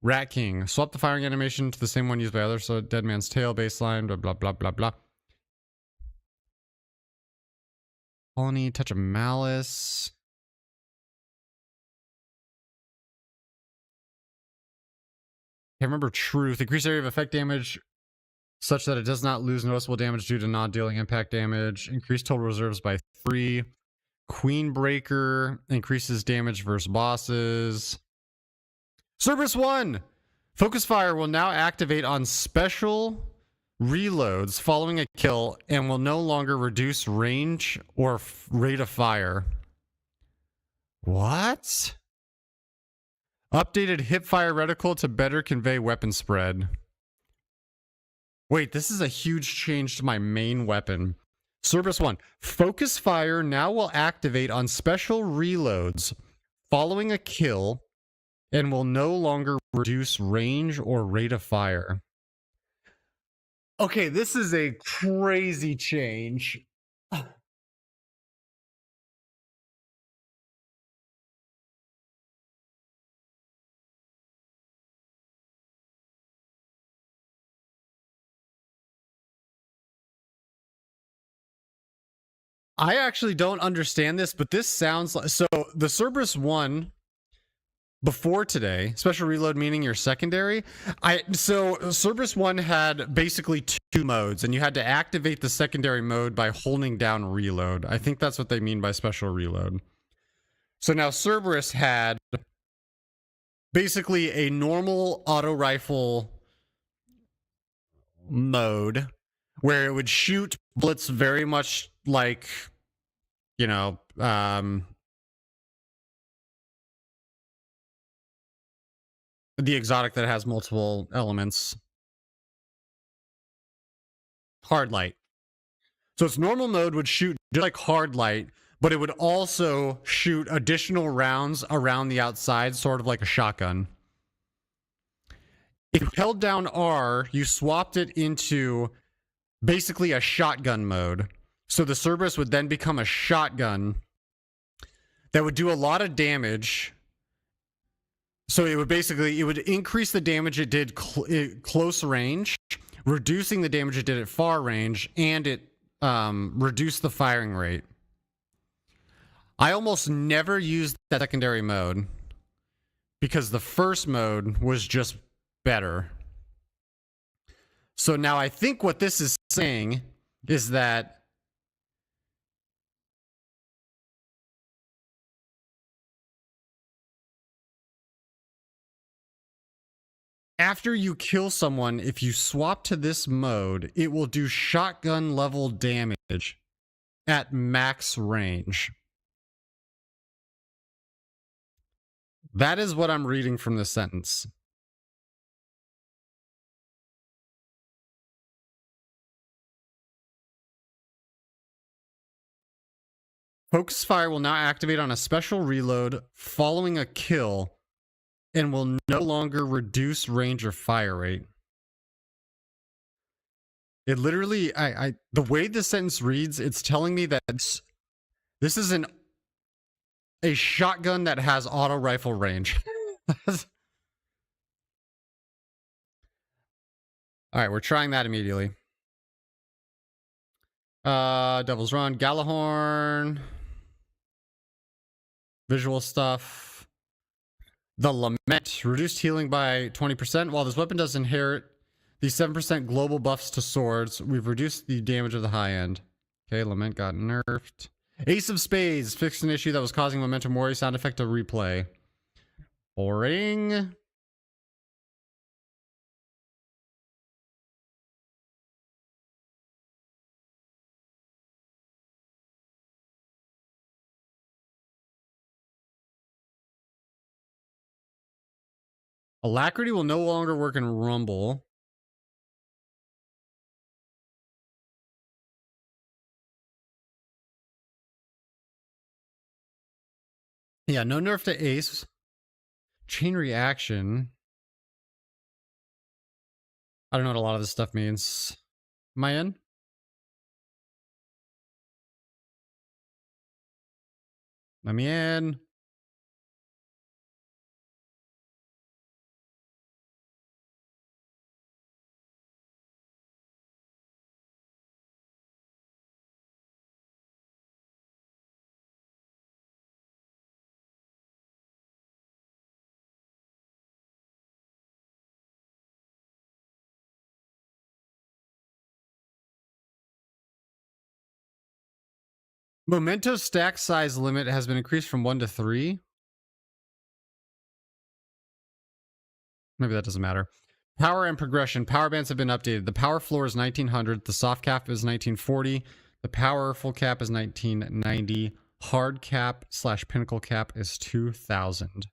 Rat King. Swap the firing animation to the same one used by others, so Dead Man's Tail baseline, blah, blah, blah, blah, blah. Colony, Touch of Malice. Can't remember Truth. Increase area of effect damage such that it does not lose noticeable damage due to non-dealing impact damage. Increase total reserves by 3. Queen Breaker increases damage versus bosses. Cerberus 1! Focus Fire will now activate on special reloads following a kill and will no longer reduce range or rate of fire. What? Updated hipfire reticle to better convey weapon spread. Wait, this is a huge change to my main weapon. Cerberus 1. Focus Fire now will activate on special reloads following a kill and will no longer reduce range or rate of fire. Okay, this is a crazy change. I actually don't understand this, but this sounds like... So, the Cerberus 1... before today, special reload meaning your secondary. So Cerberus 1 had basically 2 modes, and you had to activate the secondary mode by holding down reload. I think that's what they mean by special reload. So now Cerberus had basically a normal auto rifle mode where it would shoot bullets very much like, you know, the exotic that has multiple elements. Hard light. So its normal mode would shoot just like hard light, but it would also shoot additional rounds around the outside, sort of like a shotgun. If you held down R, you swapped it into basically a shotgun mode. So the Cerberus would then become a shotgun that would do a lot of damage. So it would increase the damage it did close range, reducing the damage it did at far range, and it reduced the firing rate. I almost never used that secondary mode because the first mode was just better. So now I think what this is saying is that after you kill someone, if you swap to this mode, it will do shotgun level damage at max range. That is what I'm reading from this sentence. Focus Fire will now activate on a special reload following a kill and will no longer reduce range or fire rate. It literally, the way this sentence reads, it's telling me that this is a shotgun that has auto rifle range. All right, we're trying that immediately. Devil's Run, Gallahorn, visual stuff. The Lament, reduced healing by 20%. While this weapon does inherit the 7% global buffs to swords, we've reduced the damage of the high end. Okay, Lament got nerfed. Ace of Spades, fixed an issue that was causing Momentum Worry sound effect to replay. Boring. Alacrity will no longer work in Rumble. Yeah, no nerf to Ace. Chain reaction. I don't know what a lot of this stuff means. Am I in? Let me in. Memento stack size limit has been increased from 1 to 3. Maybe that doesn't matter. Power and progression. Power bands have been updated. The power floor is 1900. The soft cap is 1940. The powerful cap is 1990. Hard cap / pinnacle cap is 2000.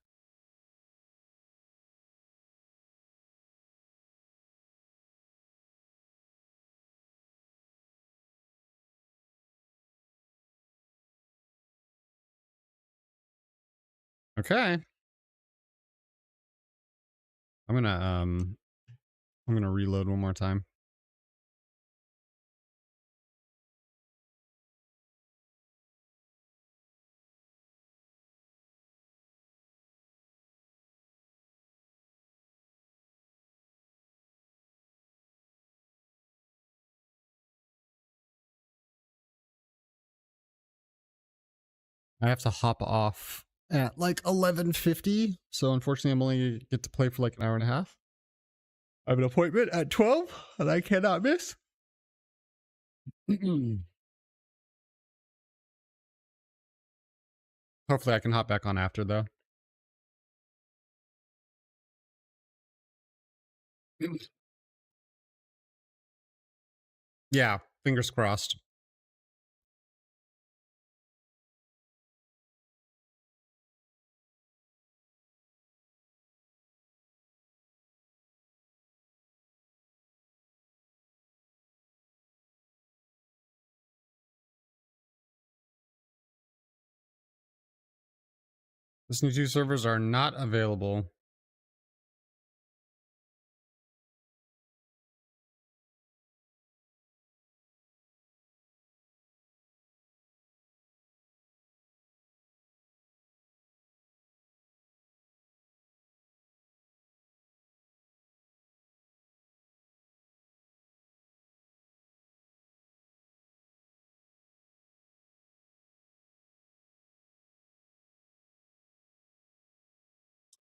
Okay. I'm gonna reload one more time. I have to hop off at like 11:50, so unfortunately I'm only get to play for like an hour and a half. I have an appointment at 12 that I cannot miss. Hopefully I can hop back on after though. Yeah, fingers crossed. This new 2 servers are not available.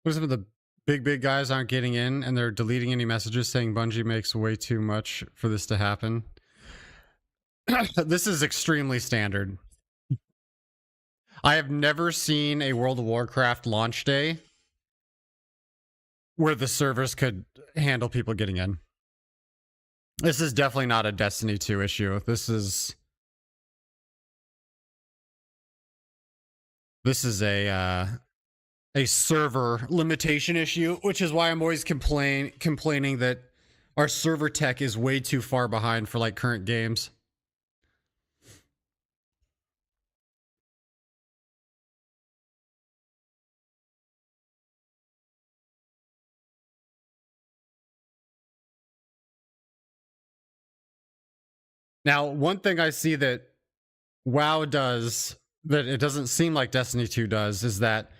What if the big guys aren't getting in and they're deleting any messages saying Bungie makes way too much for this to happen? This is extremely standard. I have never seen a World of Warcraft launch day where the servers could handle people getting in. This is definitely not a Destiny 2 issue. This is a server limitation issue, which is why I'm always complaining that our server tech is way too far behind for like current games. Now, one thing I see that WoW does that it doesn't seem like Destiny 2 does is that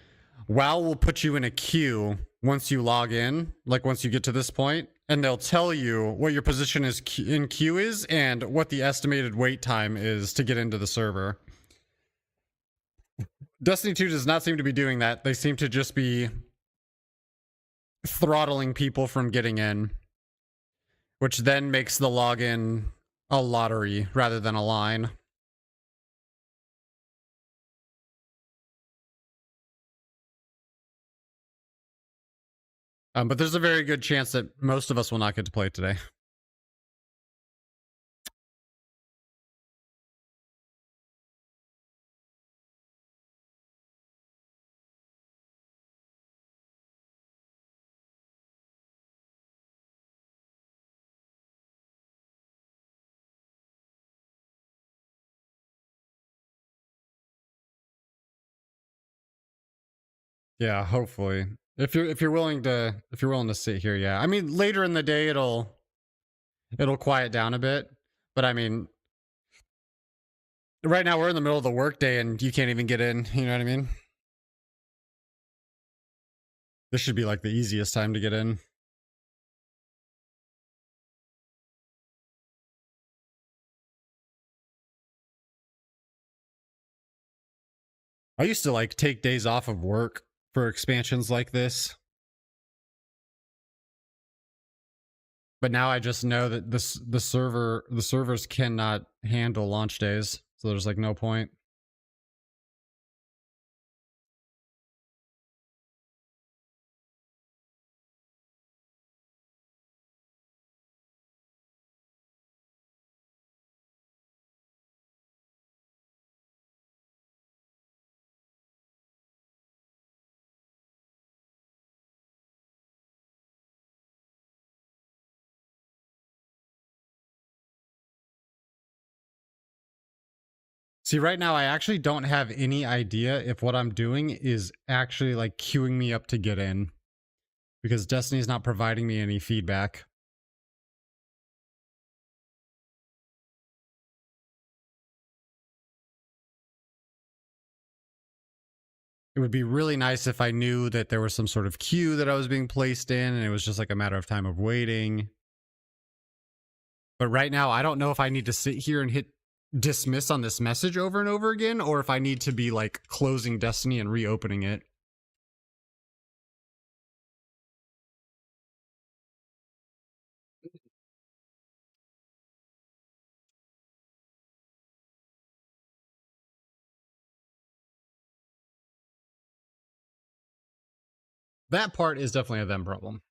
WoW will put you in a queue once you log in, like once you get to this point, and they'll tell you what your position is in queue is and what the estimated wait time is to get into the server. Destiny 2 does not seem to be doing that. They seem to just be throttling people from getting in, which then makes the login a lottery rather than a line. But there's a very good chance that most of us will not get to play today. Yeah, hopefully. If you're willing to sit here, yeah. I mean, later in the day it'll quiet down a bit, but I mean, right now we're in the middle of the workday and you can't even get in. You know what I mean? This should be like the easiest time to get in. I used to like take days off of work for expansions like this, but now I just know that the servers cannot handle launch days, so there's like no point. See, right now I actually don't have any idea if what I'm doing is actually like queuing me up to get in, because Destiny's not providing me any feedback. It would be really nice if I knew that there was some sort of queue that I was being placed in and it was just like a matter of time of waiting. But right now, I don't know if I need to sit here and hit dismiss on this message over and over again, or if I need to be like closing Destiny and reopening it. That part is definitely a them problem.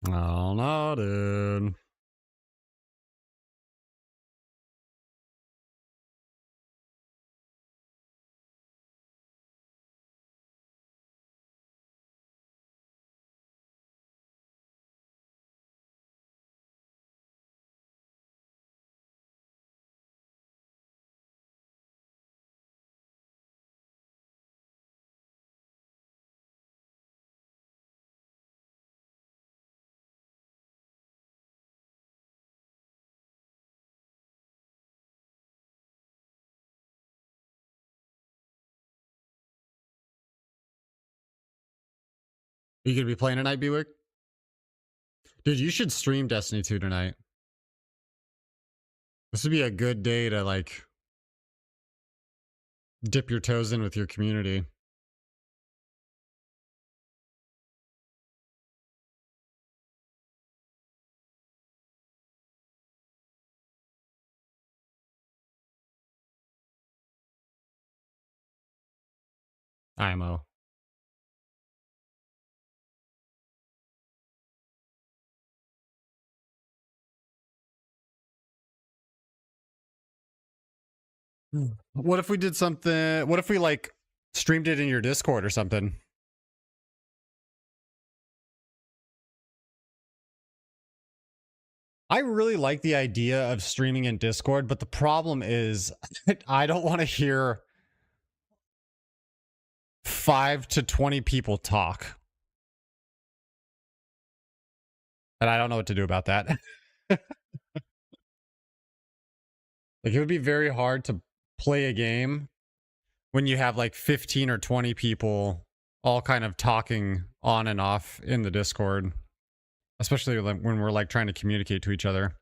Oh no, dude. Are you gonna be playing tonight, Bewick? Dude, you should stream Destiny 2 tonight. This would be a good day to like dip your toes in with your community. IMO. What if we did something? What if we like streamed it in your Discord or something? I really like the idea of streaming in Discord, but the problem is I don't want to hear 5 to 20 people talk. And I don't know what to do about that. Like, it would be very hard to play a game when you have like 15 or 20 people all kind of talking on and off in the Discord, especially when we're like trying to communicate to each other.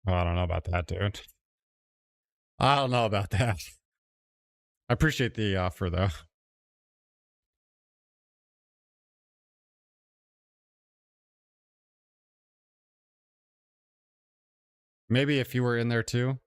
Oh, I don't know about that, dude. I don't know about that. I appreciate the offer, though. Maybe if you were in there too.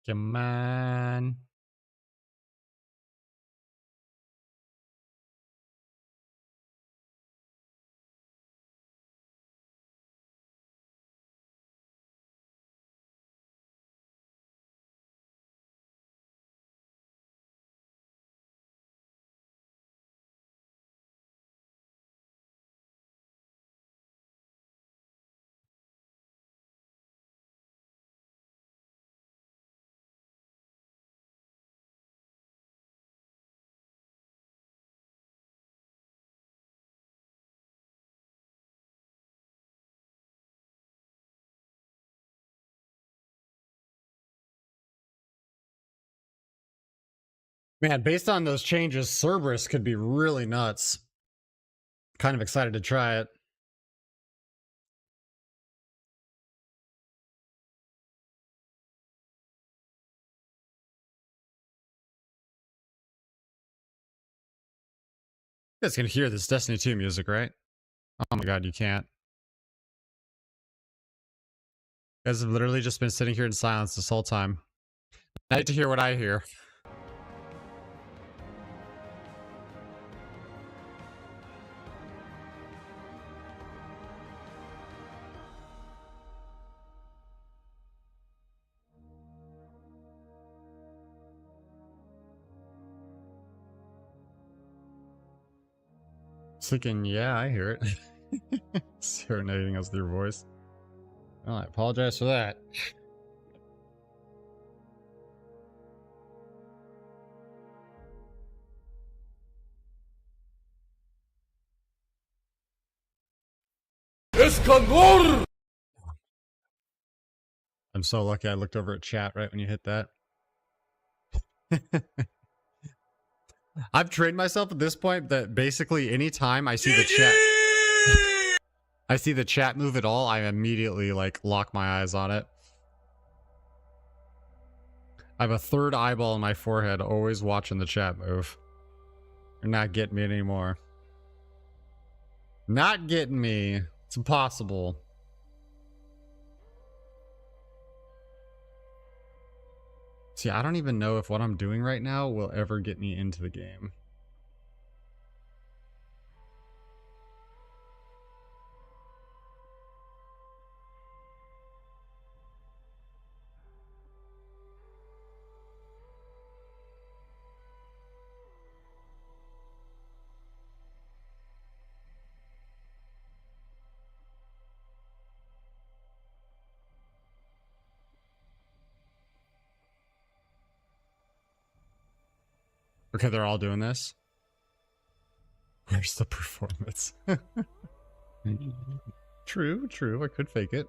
Come on. Man, based on those changes, Cerberus could be really nuts. Kind of excited to try it. You guys can hear this Destiny 2 music, right? Oh my god, you can't. guys have literally just been sitting here in silence this whole time. I need to hear what I hear. Thinking, yeah, I hear it. Serenading us with your voice. Well, I apologize for that. Escandor! I'm so lucky I looked over at chat right when you hit that. I've trained myself at this point that basically anytime I see the chat I see the chat move at all, I immediately like lock my eyes on it. I have a third eyeball in my forehead always watching the chat move. You're not getting me anymore. Not getting me. It's impossible. See, I don't even know if what I'm doing right now will ever get me into the game. Okay, they're all doing this. Where's the performance? True, true. I could fake it.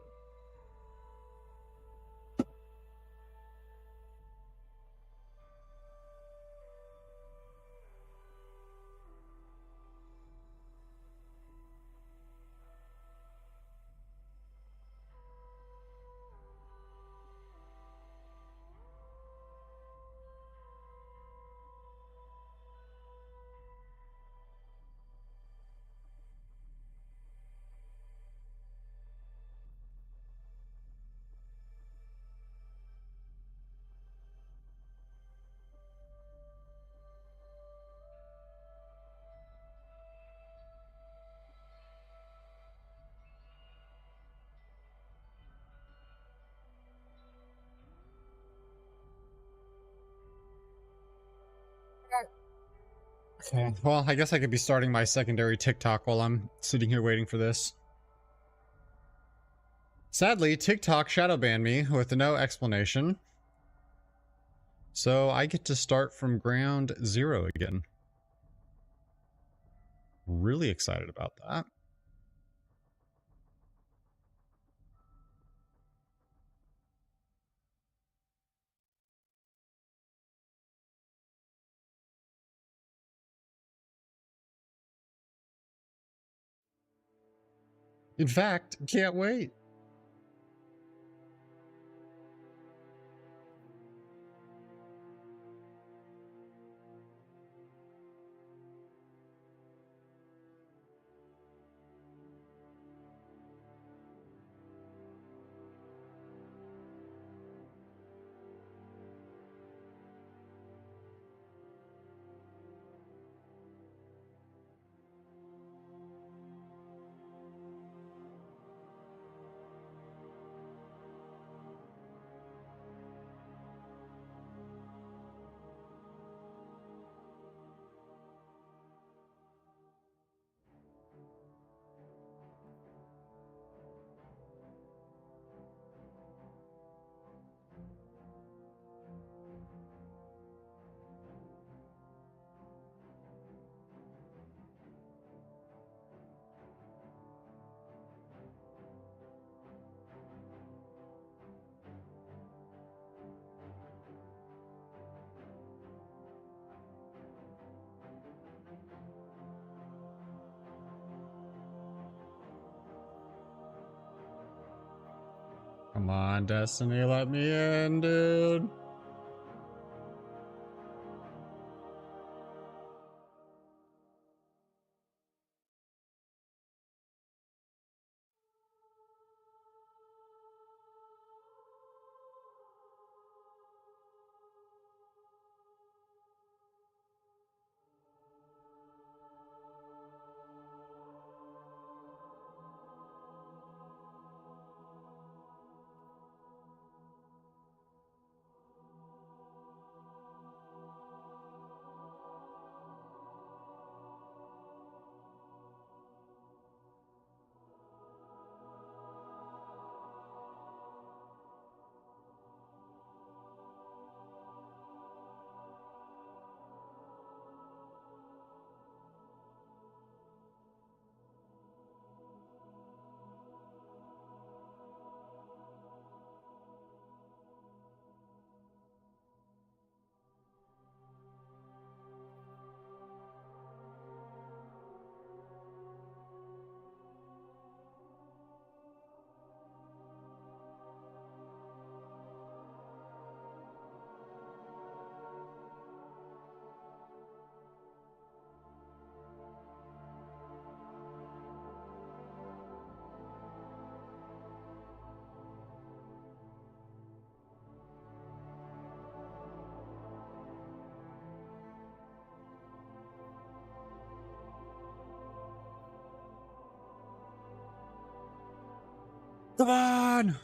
Okay, well, I guess I could be starting my secondary TikTok while I'm sitting here waiting for this. Sadly, TikTok shadow banned me with no explanation. So I get to start from ground zero again. Really excited about that. In fact, can't wait. Come on, Destiny, let me in, dude. Come on!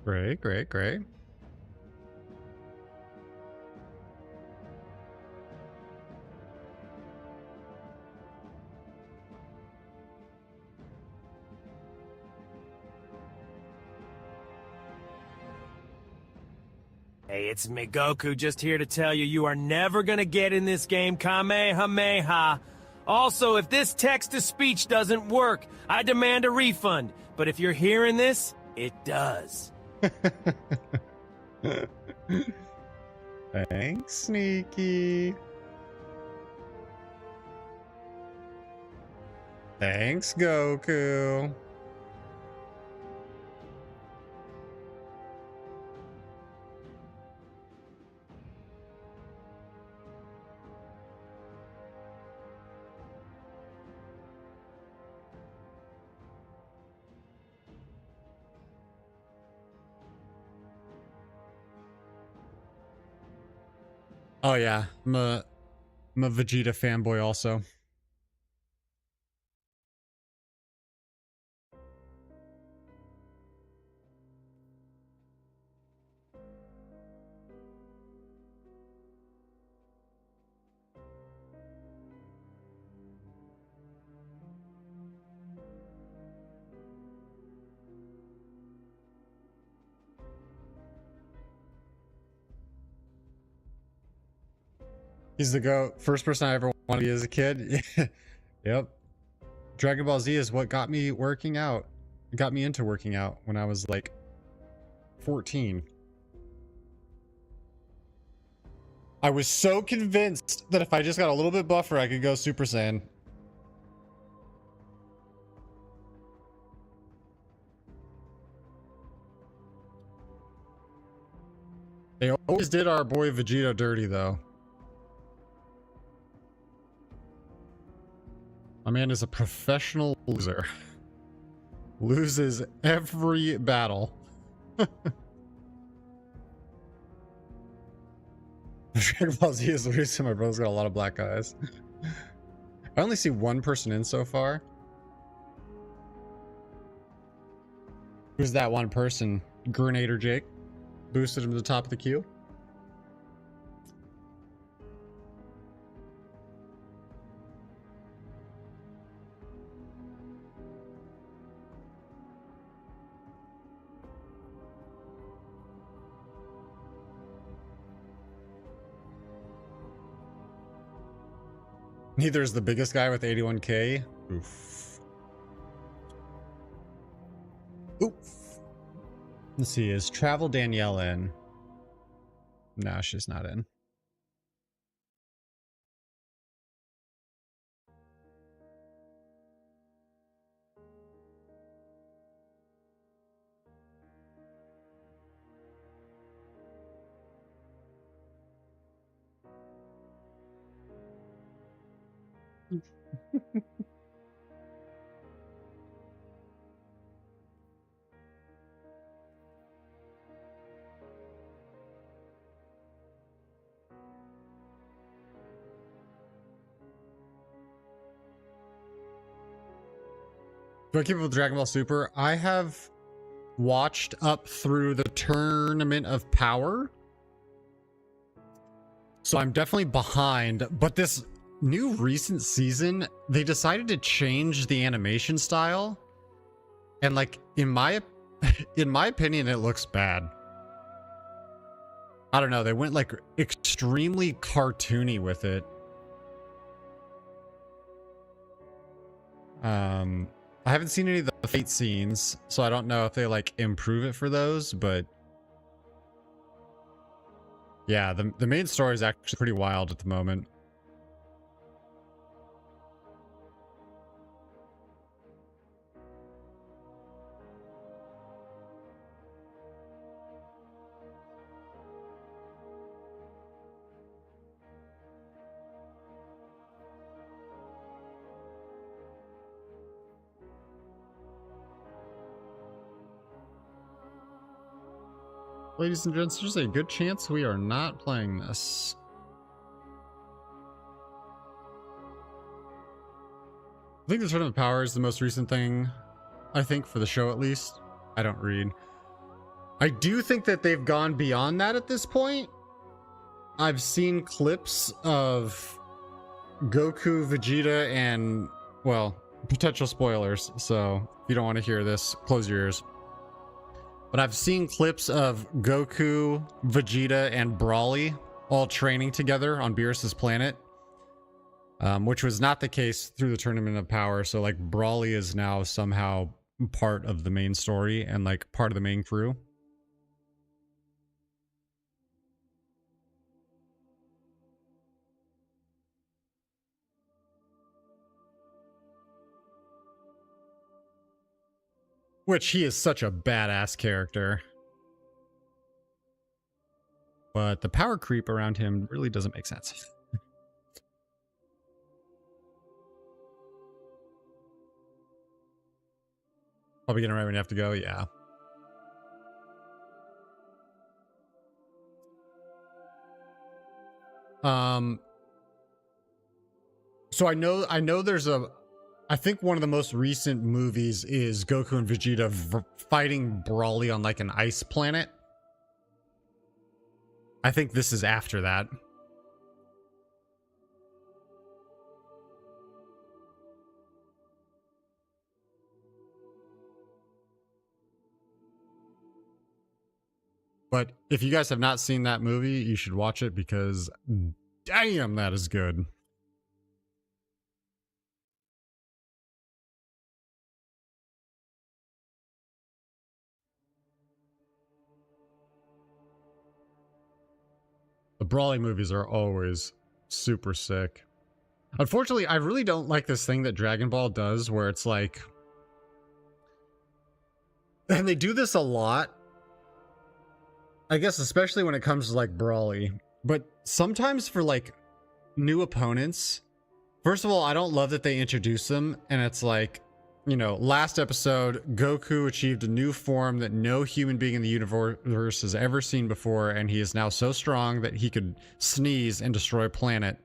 Great, great, great. Hey, it's me, Goku, just here to tell you you are never gonna get in this game Kamehameha. Also, if this text-to-speech doesn't work, I demand a refund. But if you're hearing this, it does. Thanks, Sneaky. Thanks, Goku. Oh yeah, I'm a Vegeta fanboy also. He's the GOAT. First person I ever wanted to be as a kid. Yep. Dragon Ball Z is what got me working out. It got me into working out when I was like 14. I was so convinced that if I just got a little bit buffer, I could go Super Saiyan. They always did our boy Vegeta dirty, though. My man is a professional loser. Loses every battle. Dragon Ball Z is the reason my brother's got a lot of black eyes. I only see one person in so far. Who's that one person? Grenader Jake. Boosted him to the top of the queue. Neither is the biggest guy with 81k. Oof. Oof. Let's see, is Travel Danielle in? No, she's not in. Do I keep up with Dragon Ball Super? I have watched up through the Tournament of Power. So I'm definitely behind, but this new recent season, they decided to change the animation style. And like, in my opinion, it looks bad. I don't know, they went like extremely cartoony with it. I haven't seen any of the fight scenes, so I don't know if they like improve it for those, but yeah, the main story is actually pretty wild at the moment. Ladies and gents, there's a good chance we are not playing this. I think the Tournament of Power is the most recent thing, I think, for the show at least. I don't read. I do think that they've gone beyond that at this point. I've seen clips of Goku, Vegeta, and, well, potential spoilers, so if you don't want to hear this, close your ears. But I've seen clips of Goku, Vegeta, and Broly all training together on Beerus's planet, which was not the case through the Tournament of Power. So like Broly is now somehow part of the main story and like part of the main crew. Which he is such a badass character. But the power creep around him really doesn't make sense. Probably getting right when you have to go, yeah. So I know there's I think one of the most recent movies is Goku and Vegeta fighting Broly on like an ice planet. I think this is after that. But if you guys have not seen that movie, you should watch it because damn, that is good. The Brawly movies are always super sick. Unfortunately, I really don't like this thing that Dragon Ball does where it's like... And they do this a lot. I guess especially when it comes to like Brawly. But sometimes for like new opponents... First of all, I don't love that they introduce them and it's like... You know, last episode, Goku achieved a new form that no human being in the universe has ever seen before, and he is now so strong that he could sneeze and destroy a planet.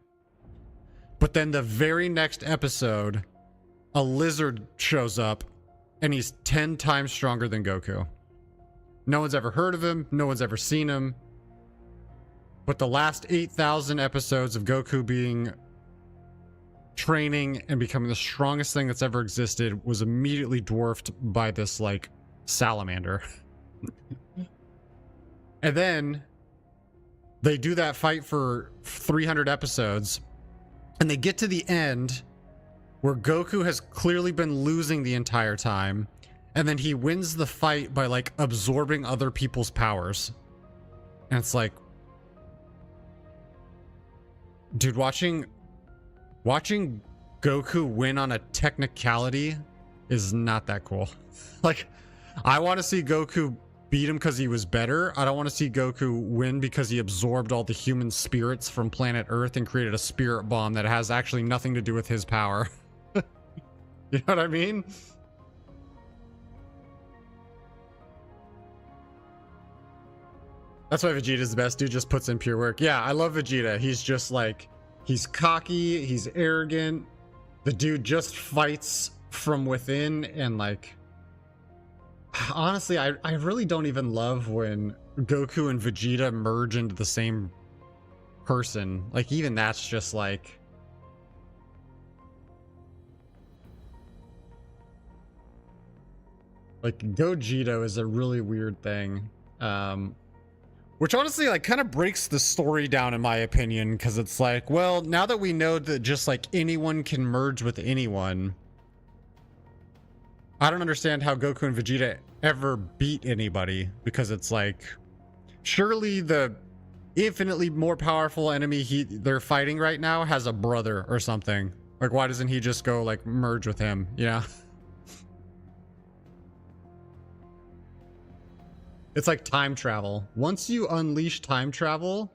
But then the very next episode, a lizard shows up, and he's 10 times stronger than Goku. No one's ever heard of him, no one's ever seen him. But the last 8,000 episodes of Goku being... training and becoming the strongest thing that's ever existed was immediately dwarfed by this like salamander. And then they do that fight for 300 episodes and they get to the end where Goku has clearly been losing the entire time and then he wins the fight by like absorbing other people's powers. And it's like, dude, watching Goku win on a technicality is not that cool. Like, I want to see Goku beat him because he was better. I don't want to see Goku win because he absorbed all the human spirits from planet Earth and created a spirit bomb that has actually nothing to do with his power. You know what I mean? That's why Vegeta's the best. Dude just puts in pure work. Yeah, I love Vegeta. He's just like... He's cocky, he's arrogant. The dude just fights from within, and like honestly, I really don't even love when Goku and Vegeta merge into the same person. Like even that's just like Gogeta is a really weird thing. Which honestly like kind of breaks the story down in my opinion, because it's like, well, now that we know that just like anyone can merge with anyone, I don't understand how Goku and Vegeta ever beat anybody, because it's like, surely the infinitely more powerful enemy they're fighting right now has a brother or something. Like, why doesn't he just go like merge with him? Yeah. It's like time travel. Once you unleash time travel,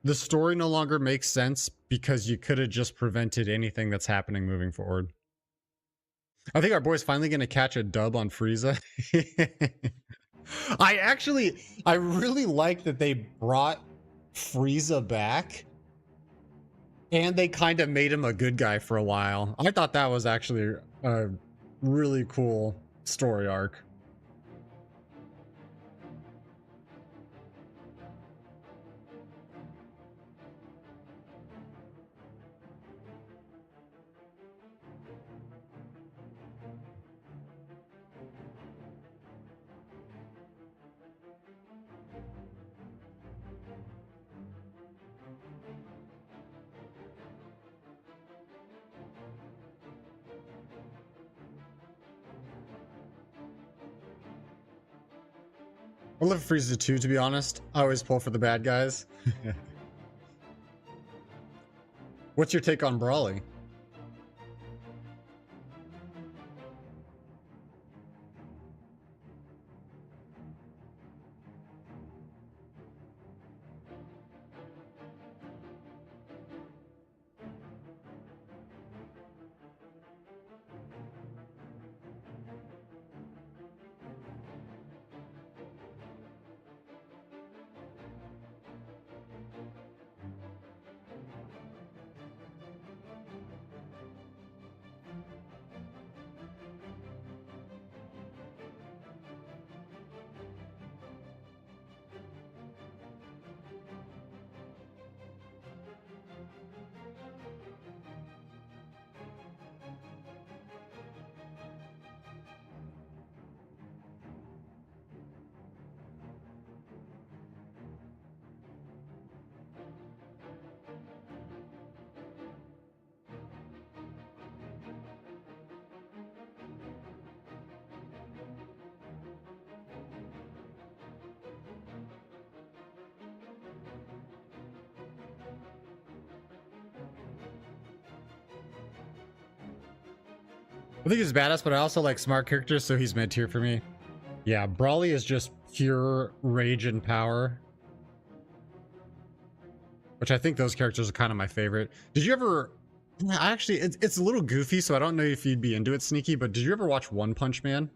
the story no longer makes sense because you could have just prevented anything that's happening moving forward. I think our boy's finally going to catch a dub on Frieza. I really like that they brought Frieza back and they kind of made him a good guy for a while. I thought that was actually a really cool story arc. I love Frieza too, to be honest. I always pull for the bad guys. What's your take on Brawly? I think he's badass, but I also like smart characters, so he's mid tier for me. Yeah, Brawly is just pure rage and power, which I think those characters are kind of my favorite. Did you ever? Actually, it's a little goofy, so I don't know if you'd be into it, Sneaky. But did you ever watch One Punch Man?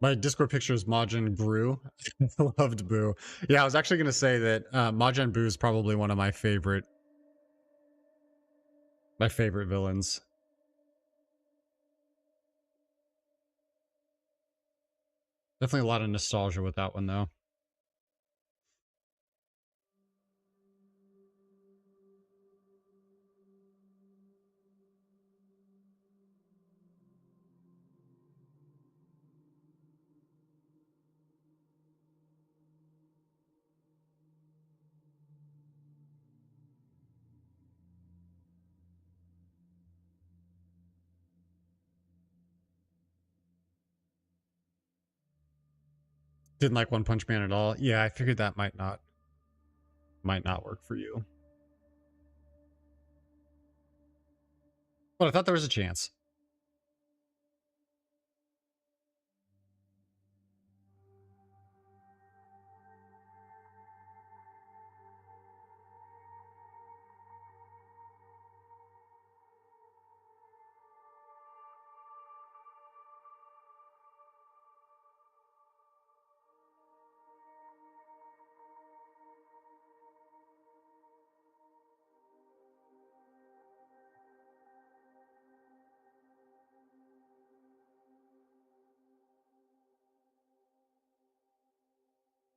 My Discord picture is Majin Buu. I loved Buu. Yeah, I was actually going to say that Majin Buu is probably one of my favorite villains. Definitely a lot of nostalgia with that one, though. Didn't like One Punch Man at all. Yeah, I figured that might not work for you. But I thought there was a chance.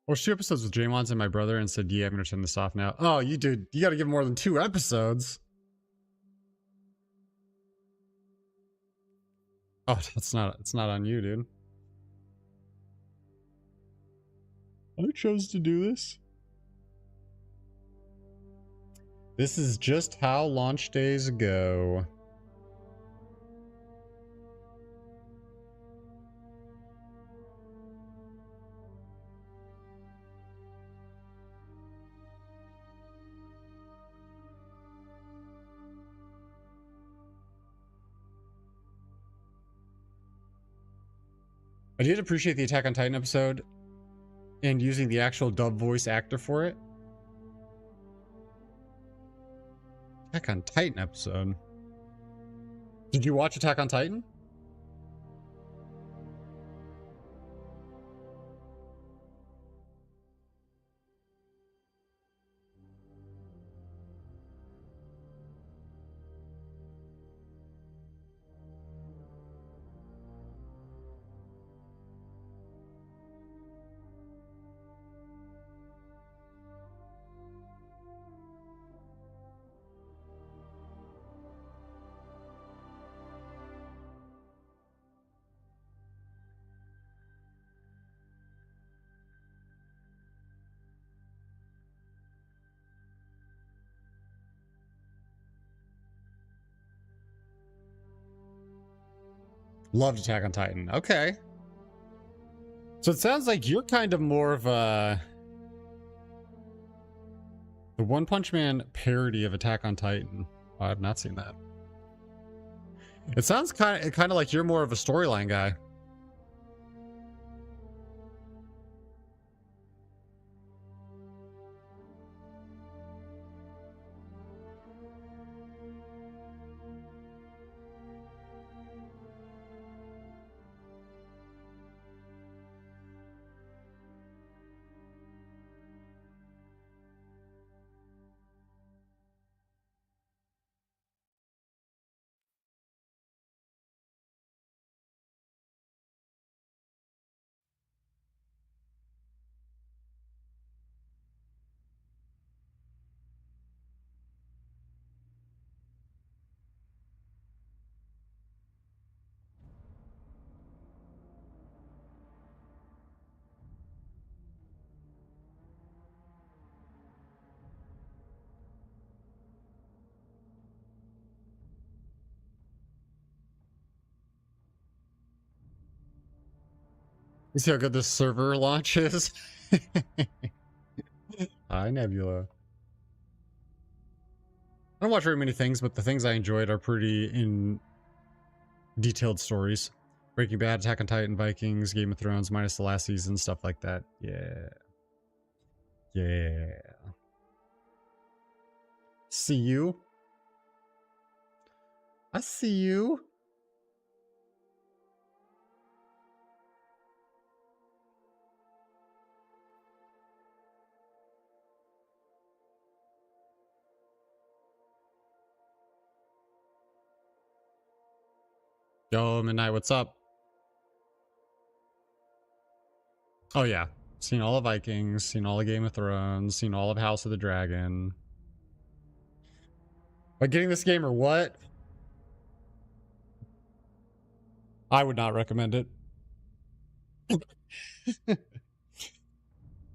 Watched 2 episodes with Jaymons and my brother and said, yeah, I'm going to turn this off now. Oh, you dude, you got to give more than 2 episodes. Oh, it's not on you, dude. I chose to do this. This is just how launch days go. I did appreciate the Attack on Titan episode and using the actual dub voice actor for it. Attack on Titan episode. Did you watch Attack on Titan? Loved Attack on Titan. Okay. So it sounds like you're kind of more of a... the One Punch Man parody of Attack on Titan. Oh, I've not seen that. It sounds kind of like you're more of a storyline guy. You see how good this server launch is? Hi, Nebula. I don't watch very many things, but the things I enjoyed are pretty in detailed stories. Breaking Bad, Attack on Titan, Vikings, Game of Thrones, minus the last season, stuff like that. Yeah. Yeah. See you. I see you. Yo, Midnight, what's up? Oh, yeah. Seen all of Vikings, seen all of Game of Thrones, seen all of House of the Dragon. By getting this game or what? I would not recommend it.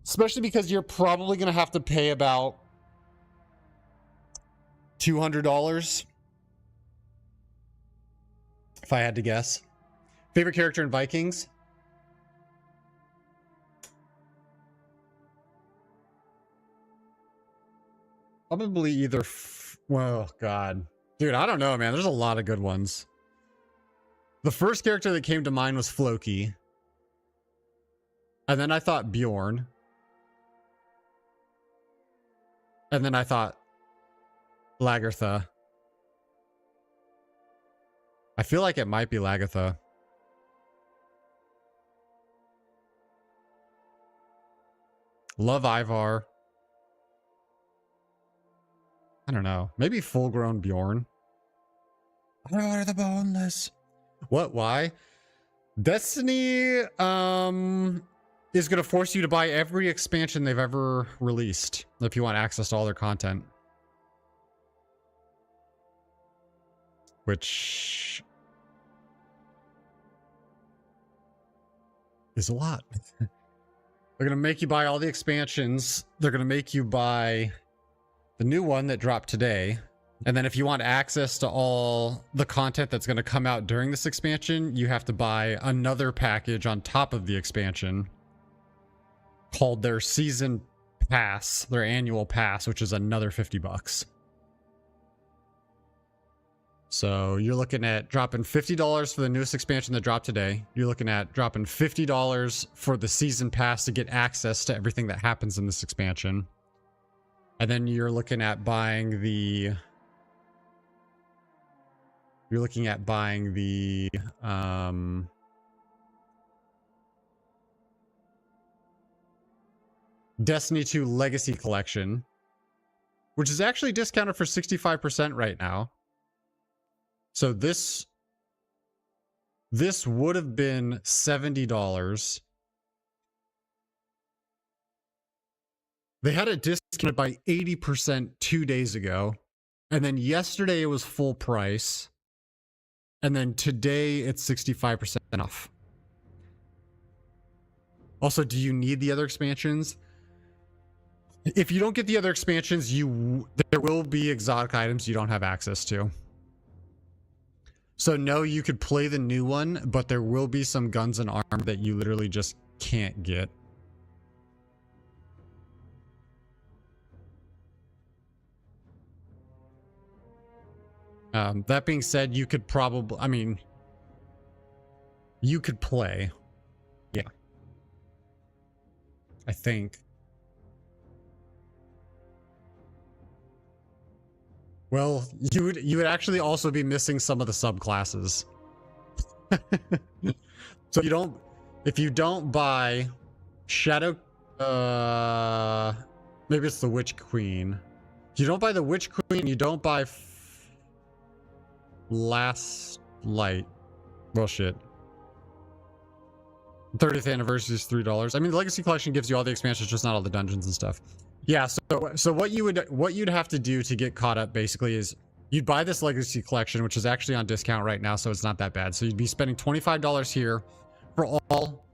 Especially because you're probably going to have to pay about $200 if I had to guess. Favorite character in Vikings? Probably either... well, God. Dude, I don't know, man. There's a lot of good ones. The first character that came to mind was Floki. And then I thought Bjorn. And then I thought Lagertha. I feel like it might be Lagertha. Love Ivar. I don't know. Maybe full-grown Bjorn. Are the boneless? What? Why? Destiny, is going to force you to buy every expansion they've ever released if you want access to all their content. Which is a lot. They're going to make you buy all the expansions. They're going to make you buy the new one that dropped today. And then if you want access to all the content that's going to come out during this expansion, you have to buy another package on top of the expansion called their season pass, their annual pass, which is another $50. So you're looking at dropping $50 for the newest expansion that dropped today. You're looking at dropping $50 for the season pass to get access to everything that happens in this expansion. And then you're looking at buying the... Destiny 2 Legacy Collection, which is actually discounted for 65% right now. So this would have been $70. They had it discounted by 80% 2 days ago. And then yesterday it was full price. And then today it's 65% off. Also, do you need the other expansions? If you don't get the other expansions, there will be exotic items you don't have access to. So no, you could play the new one, but there will be some guns and armor that you literally just can't get. That being said, you could probably, I mean, you could play. Yeah. I think. Well, you would actually also be missing some of the subclasses. So if you don't buy Shadow, maybe it's the Witch Queen. If you don't buy the Witch Queen, you don't buy Last Light. Bullshit. 30th anniversary is $3. I mean, the Legacy Collection gives you all the expansions, just not all the dungeons and stuff. Yeah, so what you'd have to do to get caught up basically is you'd buy this Legacy Collection, which is actually on discount right now, so it's not that bad. So you'd be spending $25 here for all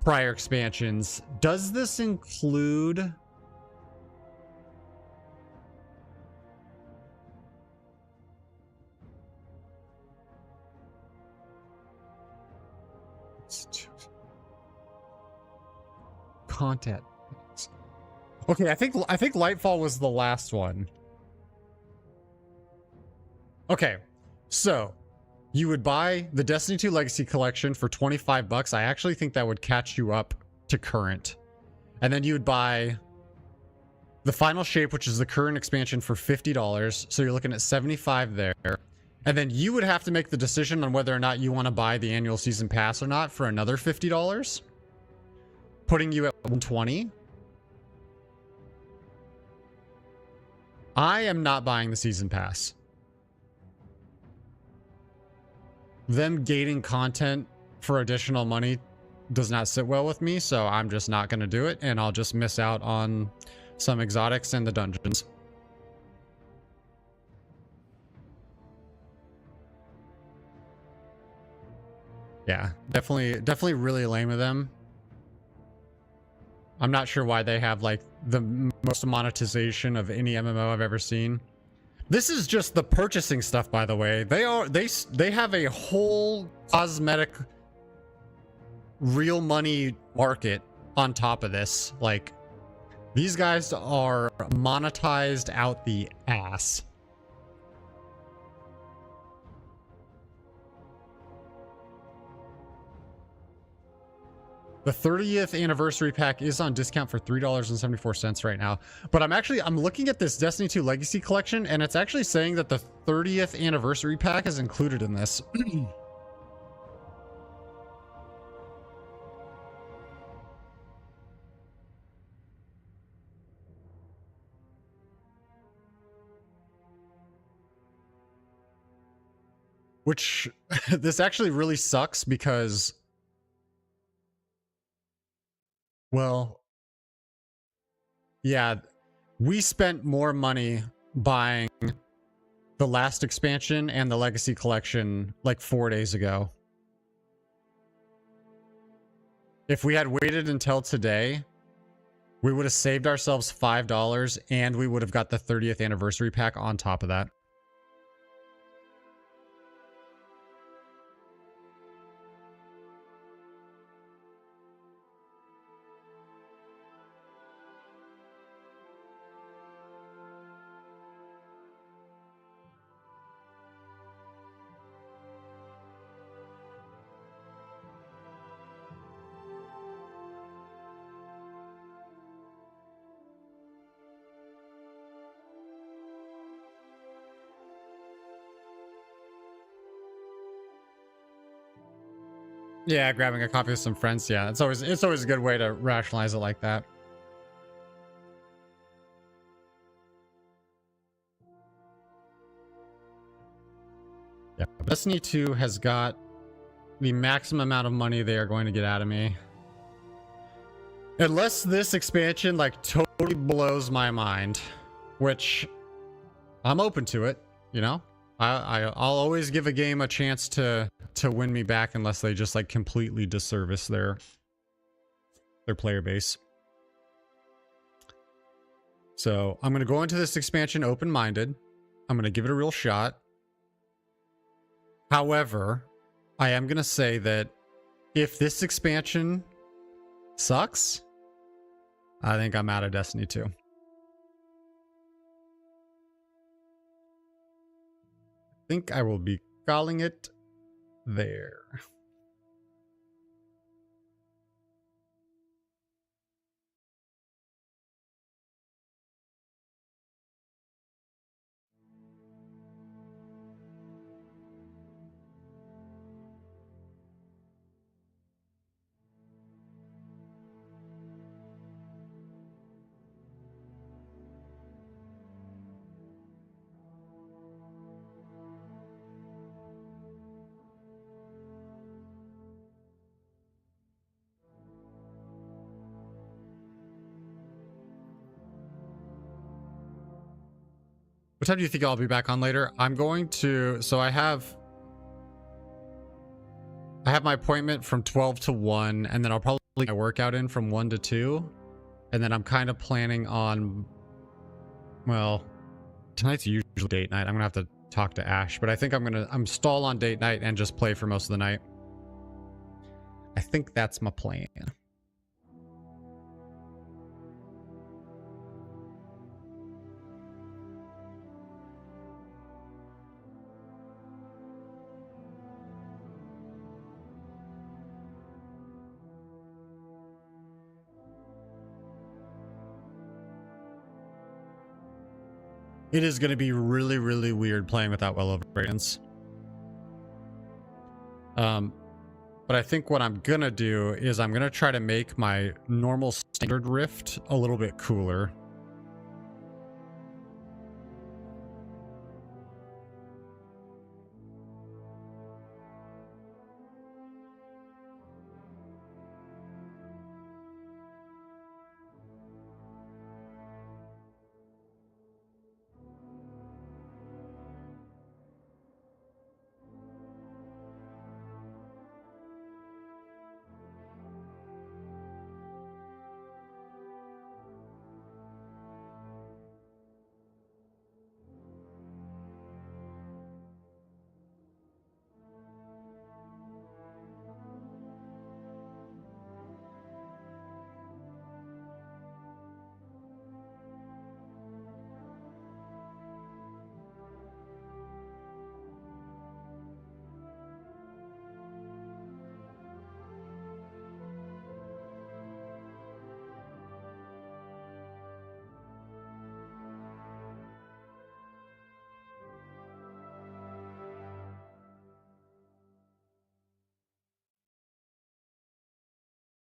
prior expansions. Does this include... Content. Okay, I think Lightfall was the last one. Okay, so you would buy the Destiny 2 Legacy Collection for $25. I actually think that would catch you up to current. And then you would buy the Final Shape, which is the current expansion, for $50. So you're looking at $75 there. And then you would have to make the decision on whether or not you want to buy the annual season pass or not for another $50, putting you at $120. I am not buying the season pass. Them gating content for additional money does not sit well with me, so I'm just not going to do it, and I'll just miss out on some exotics and the dungeons. Yeah, definitely really lame of them. I'm not sure why they have like the most monetization of any MMO I've ever seen. This is just the purchasing stuff, by the way. They have a whole cosmetic real money market on top of this. Like, these guys are monetized out the ass. The 30th anniversary pack is on discount for $3.74 right now. But I'm looking at this Destiny 2 Legacy Collection, and it's actually saying that the 30th anniversary pack is included in this. Which, this actually really sucks because Well, yeah, we spent more money buying the last expansion and the Legacy Collection like 4 days ago. If we had waited until today, we would have saved ourselves $5 and we would have got the 30th anniversary pack on top of that. Yeah, grabbing a coffee with some friends. Yeah, it's always a good way to rationalize it like that. Yeah, Destiny 2 has got the maximum amount of money they are going to get out of me. Unless this expansion like totally blows my mind, which I'm open to it, you know? I'll always give a game a chance to win me back unless they just like completely disservice their player base. So I'm going to go into this expansion open-minded. I'm going to give it a real shot. However, I am going to say that if this expansion sucks, I think I'm out of Destiny 2. I think I will be calling it there. What time do you think I'll be back on later? I'm going to, so I have my appointment from 12 to 1, and then I'll probably get my workout in from 1 to 2. And then I'm kind of planning on, well, tonight's usually date night. I'm gonna have to talk to Ash, but I think I'm stall on date night and just play for most of the night. I think that's my plan. It is going to be really, really weird playing without well over radiance. But I think what I'm going to do is I'm going to try to make my normal standard rift a little bit cooler.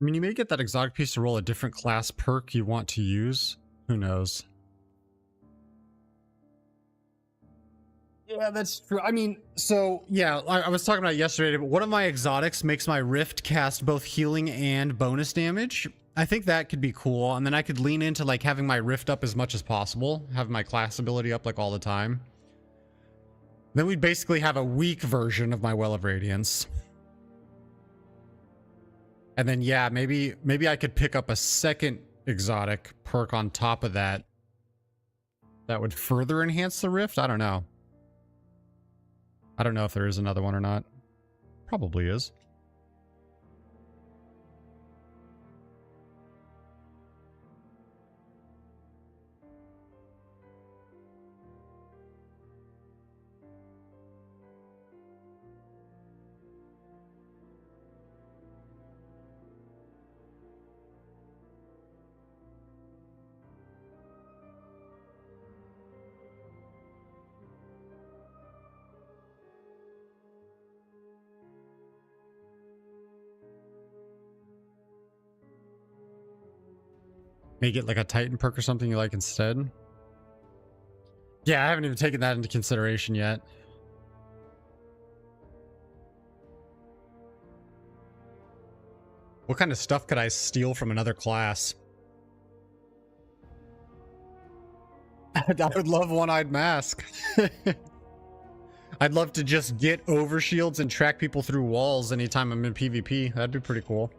I mean, you may get that exotic piece to roll a different class perk you want to use. Who knows? Yeah, that's true. I mean, so yeah, I was talking about it yesterday, but one of my exotics makes my rift cast both healing and bonus damage. I think that could be cool, and then I could lean into like having my rift up as much as possible, have my class ability up like all the time. Then we'd basically have a weak version of my Well of Radiance. And then yeah, maybe I could pick up a second exotic perk on top of that. That would further enhance the rift? I don't know. I don't know if there is another one or not. Probably is. Maybe get like a Titan perk or something you like instead. Yeah, I haven't even taken that into consideration yet. What kind of stuff could I steal from another class? I would love One-Eyed Mask. I'd love to just get overshields and track people through walls anytime I'm in PvP. That'd be pretty cool.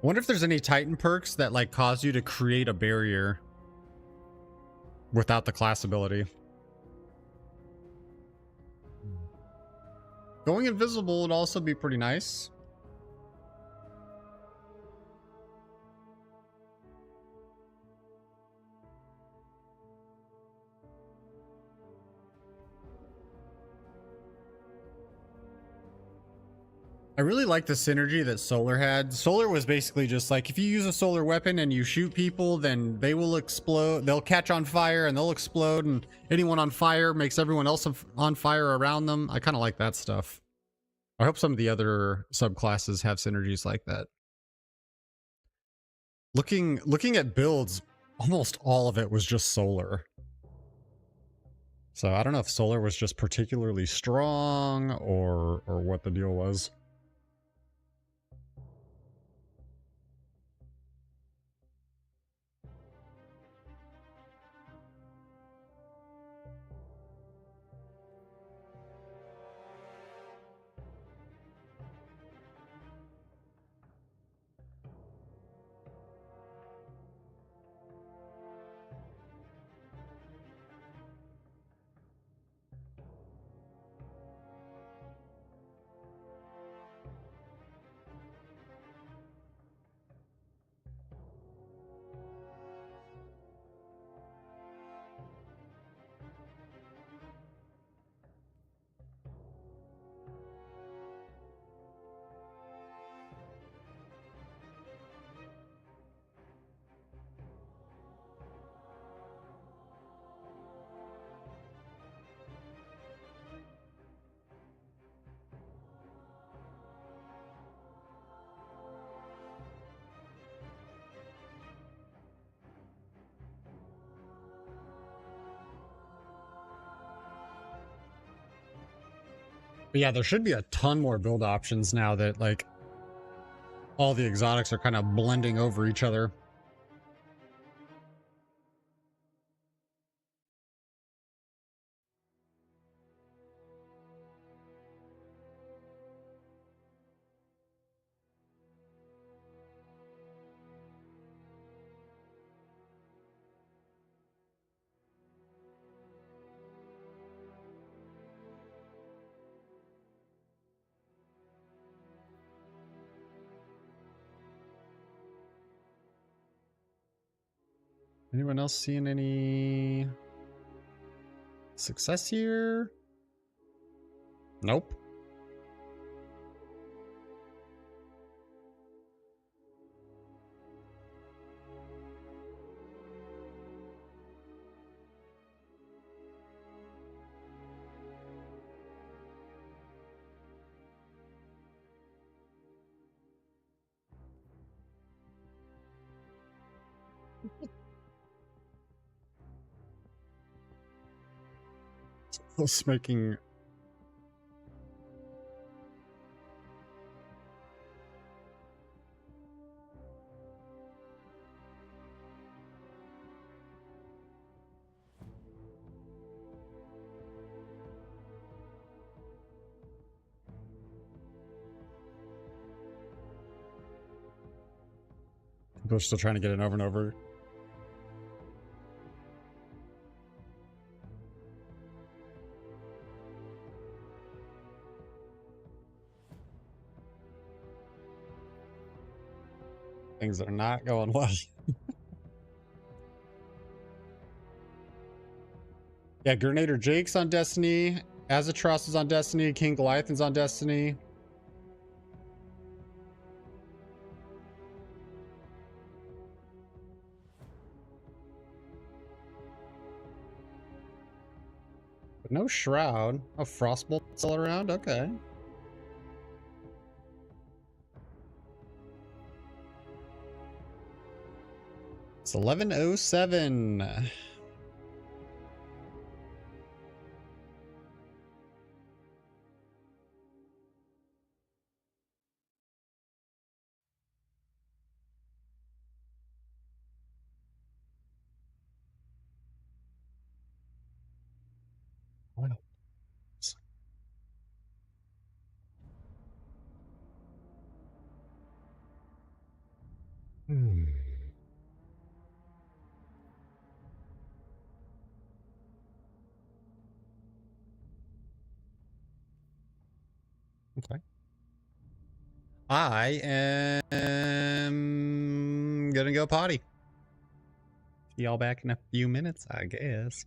I wonder if there's any Titan perks that like cause you to create a barrier without the class ability. Going invisible would also be pretty nice. I really like the synergy that Solar had. Solar was basically just like, if you use a solar weapon and you shoot people, then they will explode. They'll catch on fire and they'll explode, and anyone on fire makes everyone else on fire around them. I kind of like that stuff. I hope some of the other subclasses have synergies like that. Looking at builds, almost all of it was just Solar. So I don't know if Solar was just particularly strong or what the deal was. But yeah, there should be a ton more build options now that like all the exotics are kind of blending over each other. Anyone else seeing any success here? Nope. was making... People are still trying to get it over and over. Things are not going well. Yeah, Grenader Jake's on Destiny. Azatros is on Destiny. King Goliath's on Destiny. But no Shroud. Oh, Frostbolt still around? Okay. It's 11:07. Wow. Hmm. Okay. I am gonna go potty. See y'all back in a few minutes, I guess.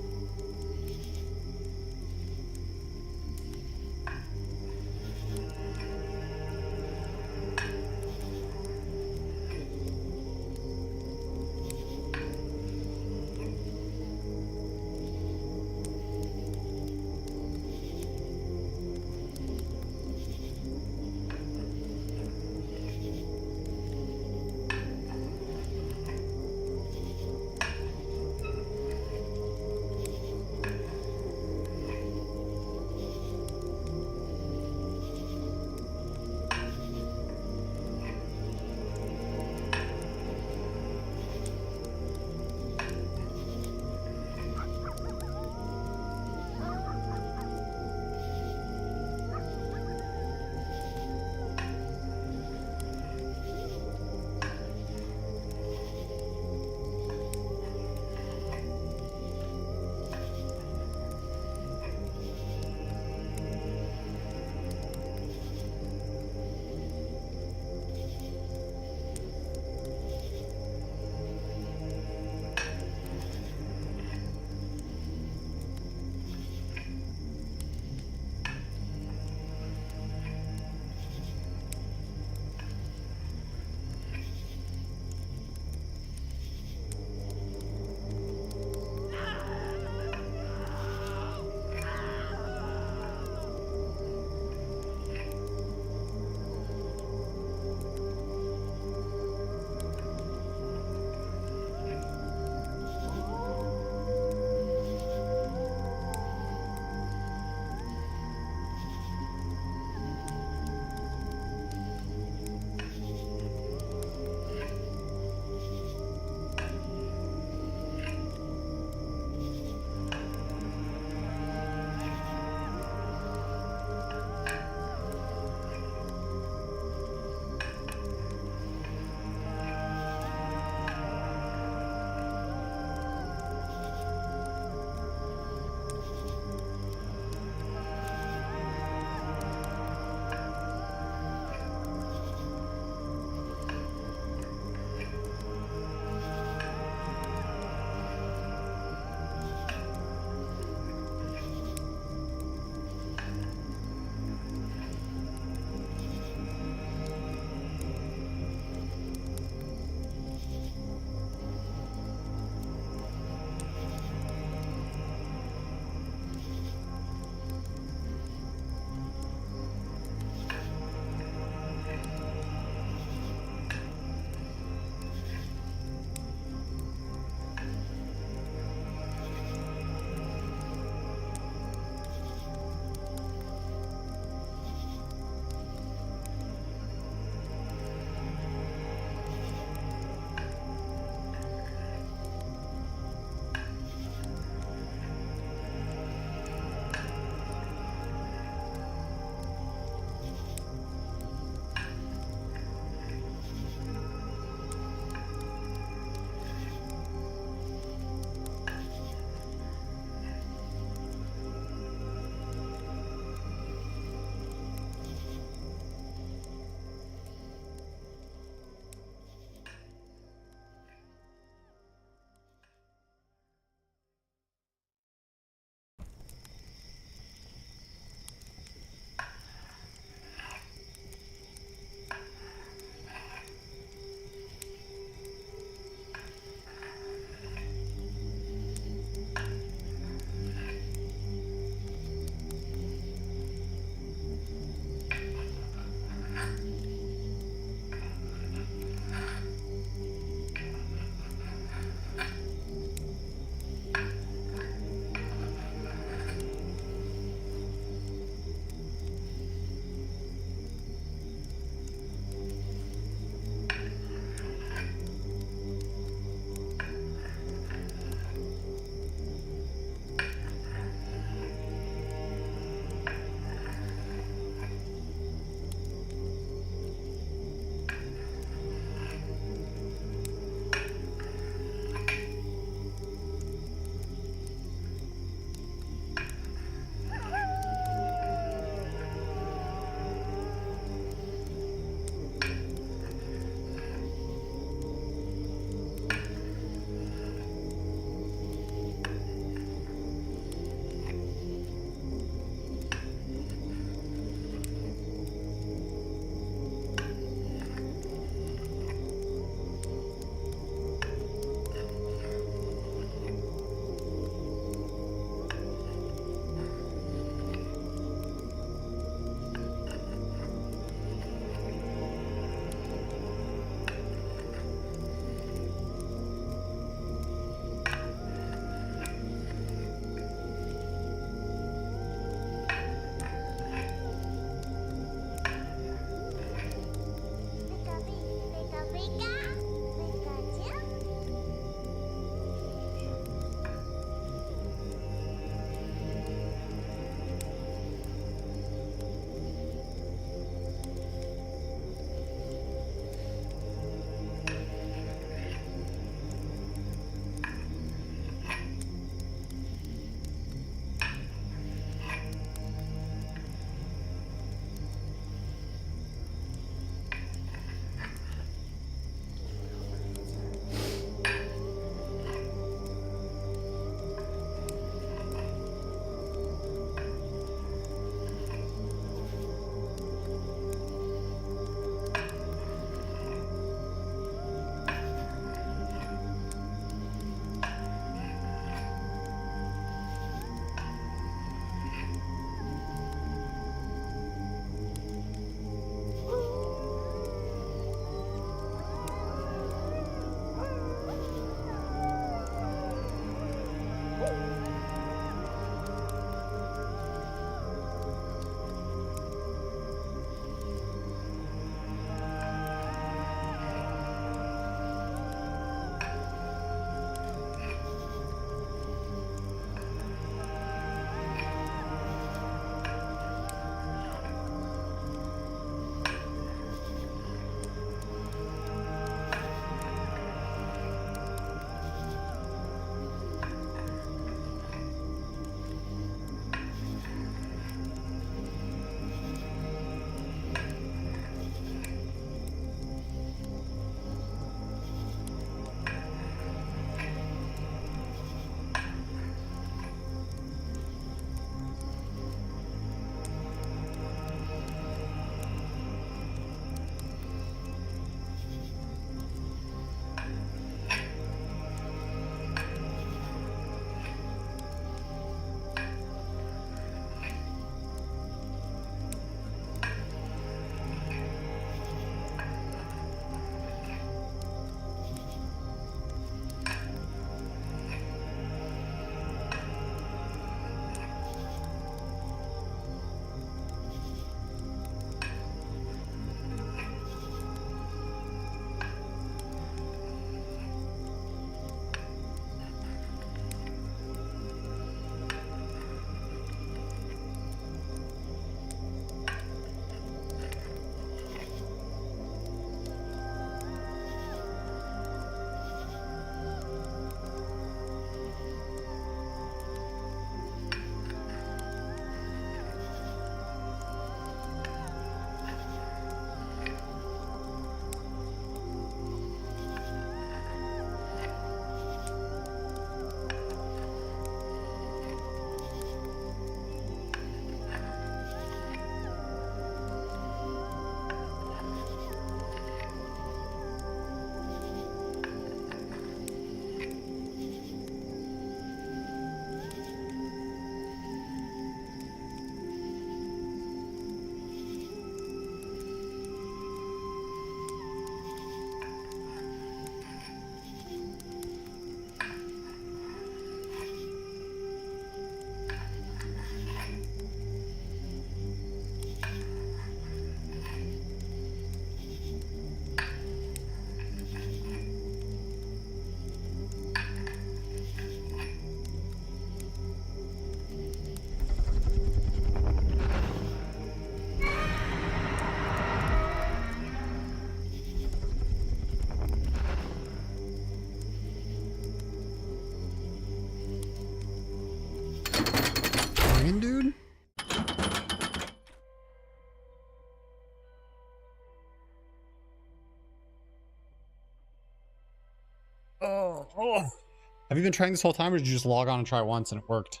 Have you been trying this whole time, or did you just log on and try once and it worked?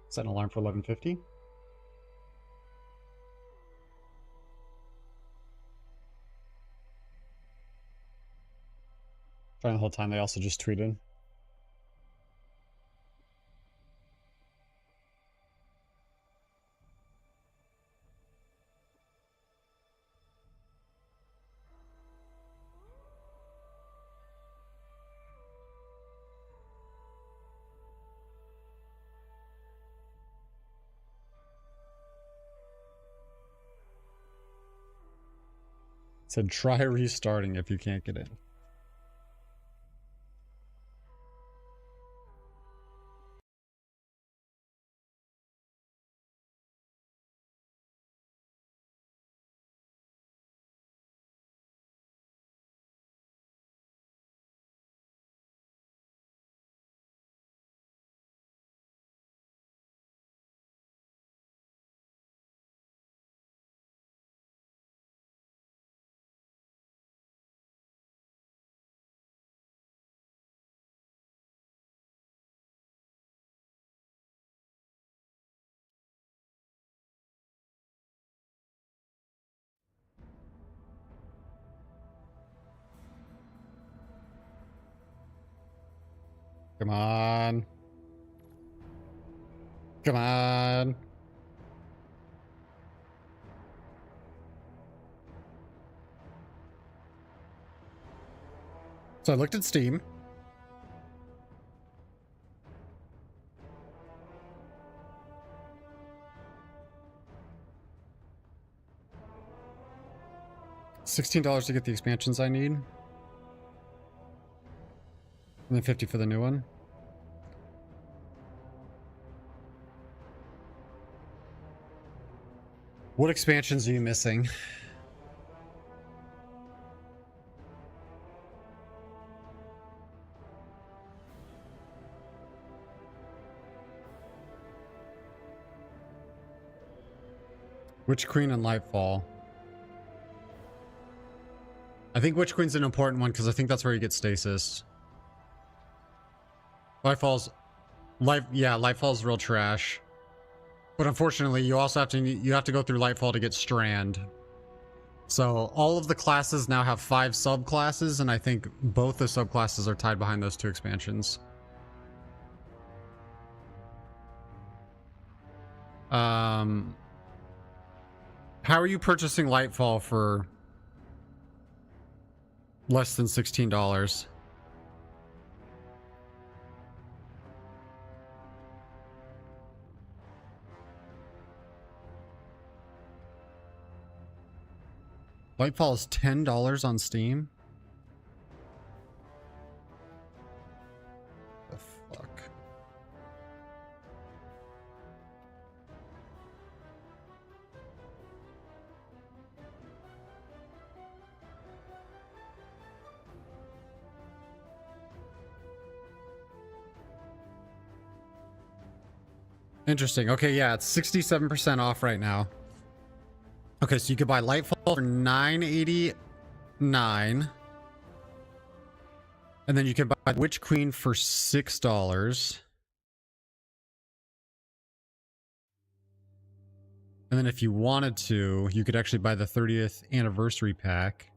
Set an alarm for 11:50. Trying the whole time. They also just tweeted. Said try restarting if you can't get in. Come on. Come on. So I looked at Steam. $16 to get the expansions I need. And then 50 for the new one. What expansions are you missing? Witch Queen and Lightfall. I think Witch Queen's an important one because I think that's where you get stasis. Lightfall's real trash. But unfortunately, you also have to go through Lightfall to get Strand. So all of the classes now have 5 subclasses, and I think both the subclasses are tied behind those 2 expansions. How are you purchasing Lightfall for less than $16? Lightfall is $10 on Steam? The fuck? Interesting. Okay, yeah, it's 67% off right now. Okay, so you could buy Lightfall for $9.89. And then you can buy Witch Queen for $6. And then if you wanted to, you could actually buy the 30th anniversary pack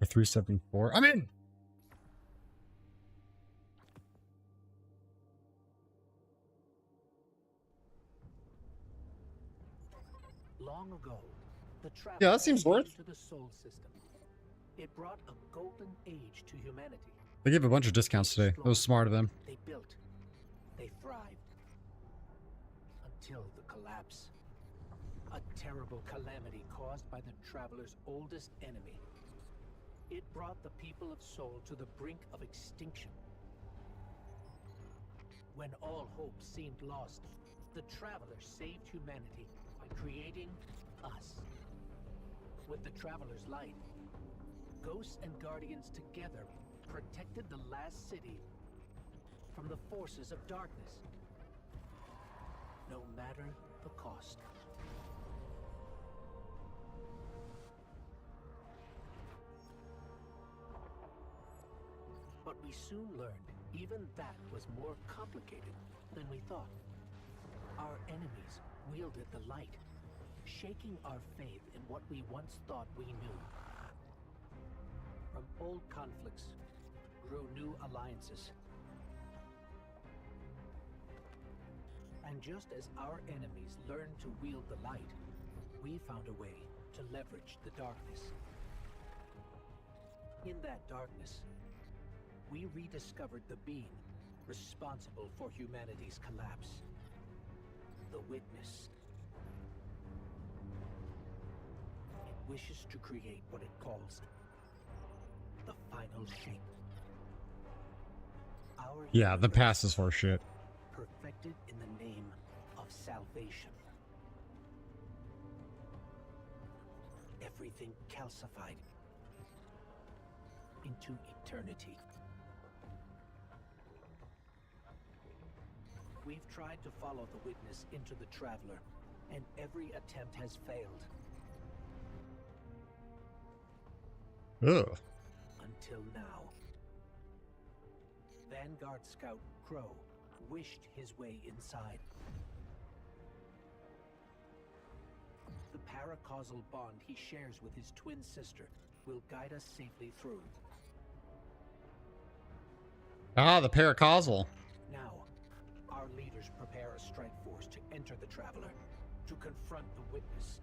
for $374. I'm in! Long ago, the Yeah, that seems worth. to the soul system. It brought a golden age to humanity. They gave a bunch of discounts today. That was smart of them. They built. They thrived. Until the collapse. A terrible calamity caused by the Traveler's oldest enemy. It brought the people of Sol to the brink of extinction. When all hope seemed lost, the Traveler saved humanity by creating us. With the Traveler's light, Ghosts and Guardians together protected the last city from the forces of darkness, no matter the cost. But we soon learned even that was more complicated than we thought. Our enemies wielded the light, shaking our faith in what we once thought we knew. From old conflicts grew new alliances. And just as our enemies learned to wield the light, we found a way to leverage the darkness. In that darkness, we rediscovered the being responsible for humanity's collapse. The Witness. It wishes to create what it calls the final shape. Our Yeah, the universe, past is horseshit. perfected in the name of salvation. Everything calcified into eternity. We've tried to follow the Witness into the Traveler, and every attempt has failed. Ugh. Until now. Vanguard Scout Crow wished his way inside. The paracausal bond he shares with his twin sister will guide us safely through. Ah, the paracausal. Now, our leaders prepare a strike force to enter the Traveler, to confront the Witness.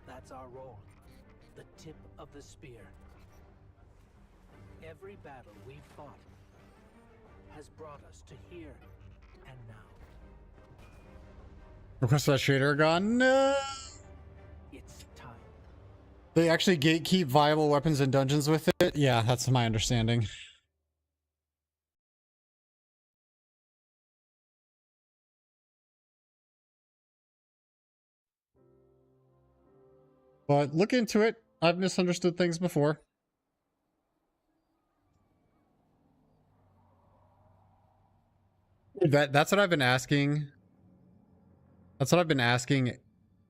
That's our role, the tip of the spear. Every battle we've fought has brought us to here and now. Request that shader gone. No. It's time. They actually gatekeep viable weapons in dungeons with it? Yeah, that's my understanding. But look into it. I've misunderstood things before. That's what I've been asking. That's what I've been asking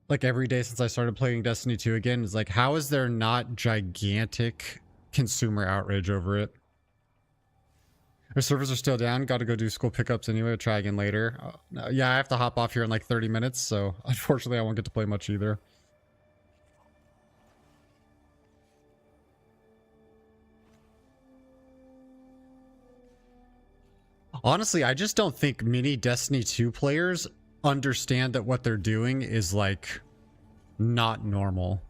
like every day since I started playing Destiny 2 again. Is like, how is there not gigantic consumer outrage over it? Our servers are still down. Got to go do school pickups anyway. Try again later. No, yeah, I have to hop off here in like 30 minutes. So unfortunately, I won't get to play much either. Honestly, I just don't think many Destiny 2 players understand that what they're doing is like not normal.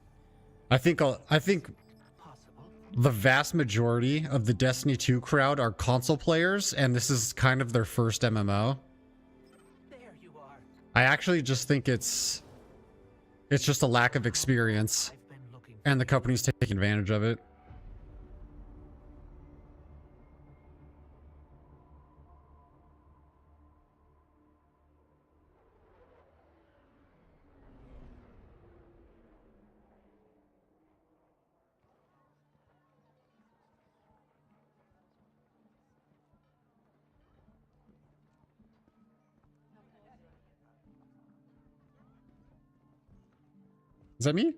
I think Possible. the vast majority of the Destiny 2 crowd are console players, and this is kind of their first MMO. There you are. I actually just think it's just a lack of experience, I've been looking and the company's taking advantage of it. Is that me?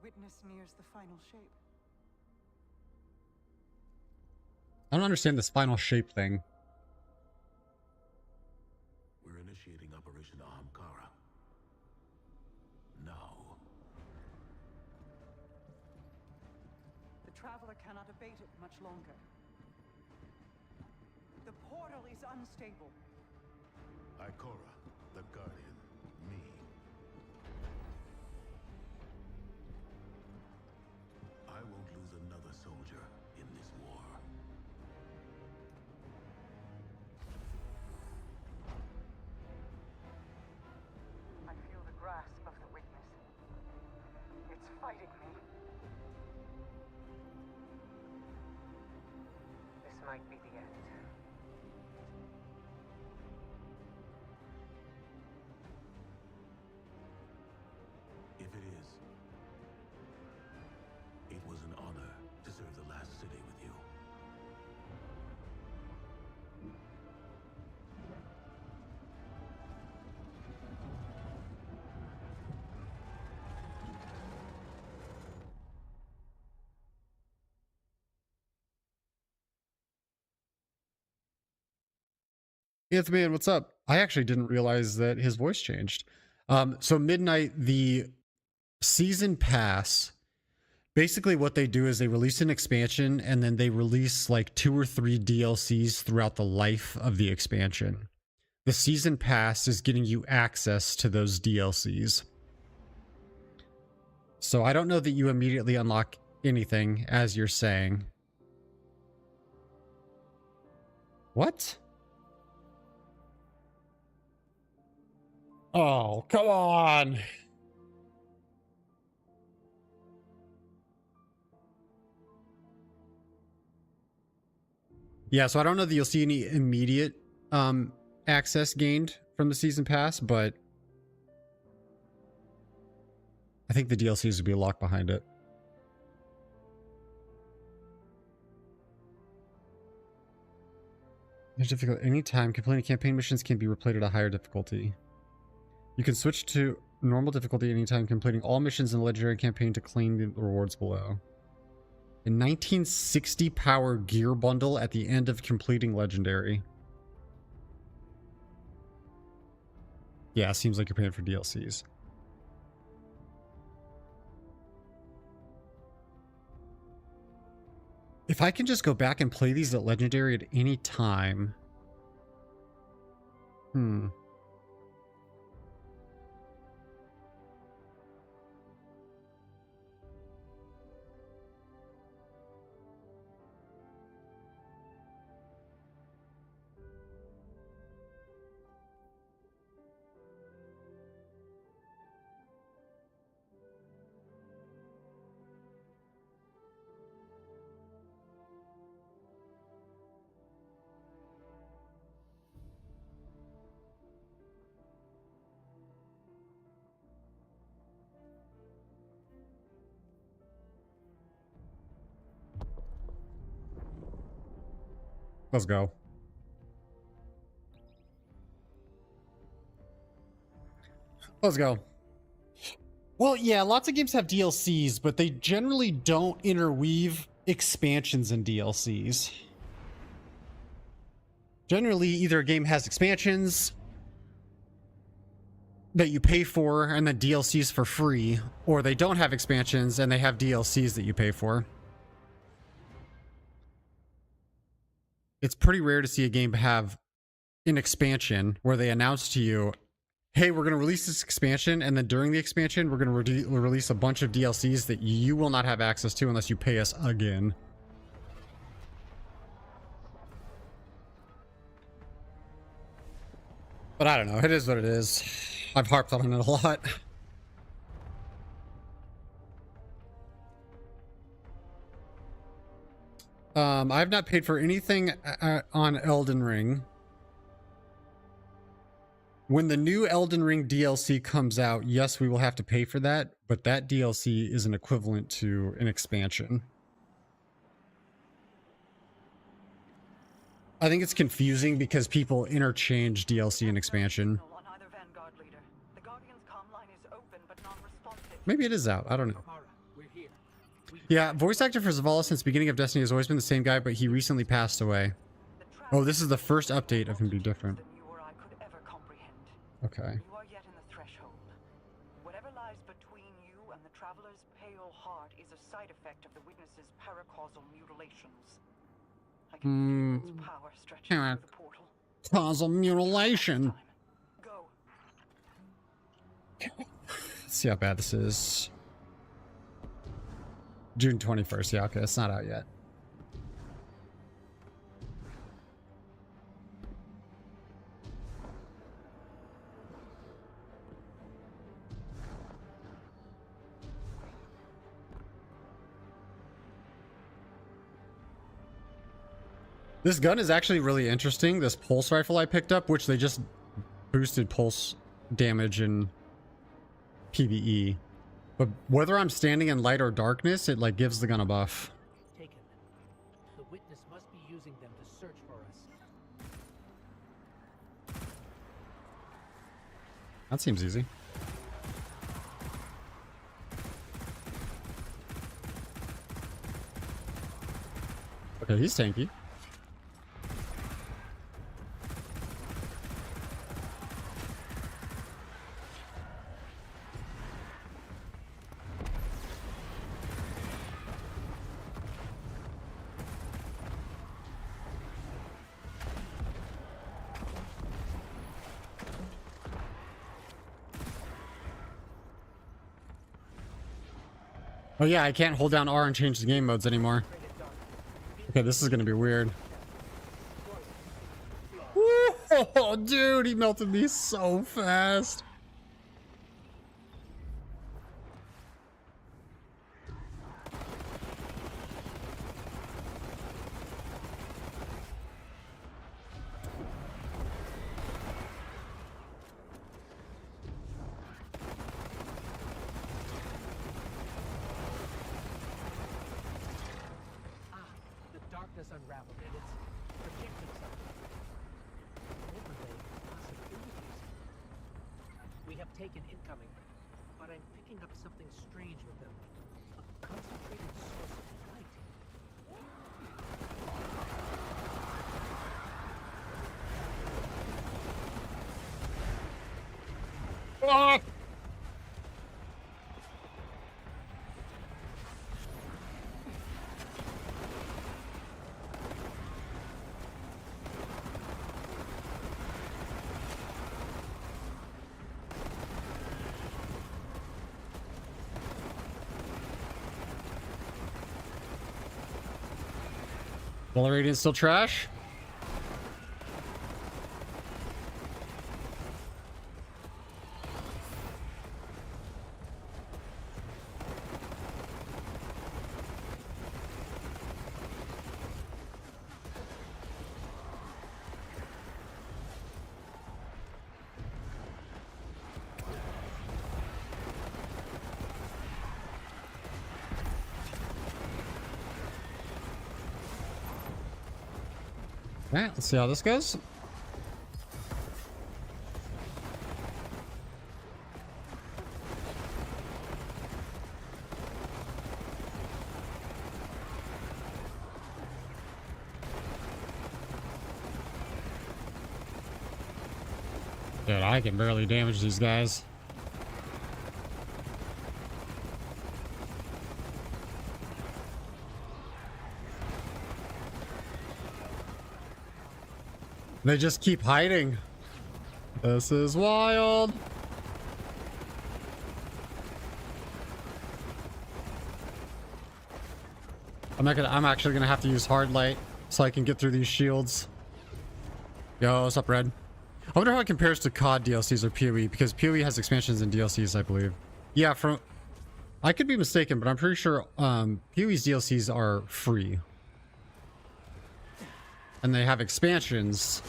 witness nears the final shape. I don't understand this final shape thing. We're initiating Operation Ahamkara. Now. The Traveler cannot abate it much longer. The portal is unstable. Ikora, the Guardian, me. I won't lose another soldier in this war. I feel the grasp of the witness. It's fighting me. This might be the end. If it is, it was an honor to serve the last city with you. Anthony, man, what's up? I actually didn't realize that his voice changed. So Midnight, the season pass, basically what they do is they release an expansion and then they release like 2 or 3 DLCs throughout the life of the expansion. The season pass is getting you access to those DLCs. So I don't know that you immediately unlock anything, as you're saying. What? Oh, come on. Yeah, so I don't know that you'll see any immediate access gained from the season pass, but I think the DLCs would be locked behind it. There's difficult anytime completing campaign missions can be replayed at a higher difficulty. You can switch to normal difficulty anytime completing all missions in the legendary campaign to claim the rewards below. A 1960 power gear bundle at the end of completing legendary. Yeah, seems like you're paying for DLCs. If I can just go back and play these at legendary at any time. Let's go. Let's go. Well, yeah, lots of games have DLCs, but they generally don't interweave expansions and DLCs. Generally, either a game has expansions that you pay for and then DLCs for free, or they don't have expansions and they have DLCs that you pay for. It's pretty rare to see a game have an expansion where they announce to you, hey, we're going to release this expansion, and then during the expansion, we're going to release a bunch of DLCs that you will not have access to unless you pay us again. But I don't know. It is what it is. I've harped on it a lot. I've not paid for anything on Elden Ring. When the new Elden Ring DLC comes out, yes, we will have to pay for that, but that DLC is an equivalent to an expansion. I think it's confusing because people interchange DLC and expansion. Maybe it is out. I don't know. Yeah, voice actor for Zavala since the beginning of Destiny has always been the same guy, but he recently passed away. Oh, this is the first update of him being different. Than you or I could ever comprehend. Okay. You are yet in the threshold. Whatever lies between you and the Traveler's pale heart is a side effect of the witness's paracausal mutilations. I can feel its power stretching through the portal. Causal mutilation. Go. Let's see how bad this is. June 21st. Yeah, okay, it's not out yet. This gun is actually really interesting. This pulse rifle I picked up, which they just boosted pulse damage in PvE. But whether I'm standing in light or darkness, it like gives the gun a buff. Taken. The witness must be using them to search for us. That seems easy. Okay, he's tanky. Oh yeah, I can't hold down R and change the game modes anymore. Okay, this is gonna be weird. Oh, dude, he melted me so fast. Unraveled and it's projecting something. Overlay possibilities. We have taken incoming, but I'm picking up something strange with them. A concentrated source of light. Ah! Well, Radiant's still trash. Alright, let's see how this goes. Dude, I can barely damage these guys. They just keep hiding. This is wild. I'm actually gonna have to use hard light so I can get through these shields. Yo, what's up, Red? I wonder how it compares to COD DLCs or PoE, because PoE has expansions and DLCs, I believe. Yeah, I could be mistaken, but I'm pretty sure PoE's DLCs are free. And they have expansions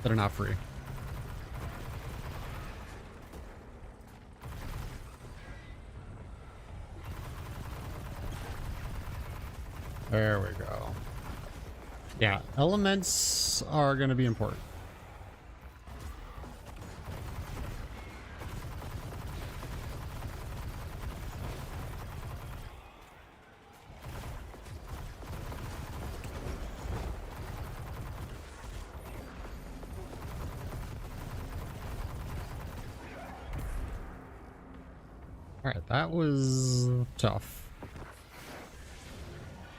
that are not free. There we go. Yeah, elements are going to be important. Alright, that was tough.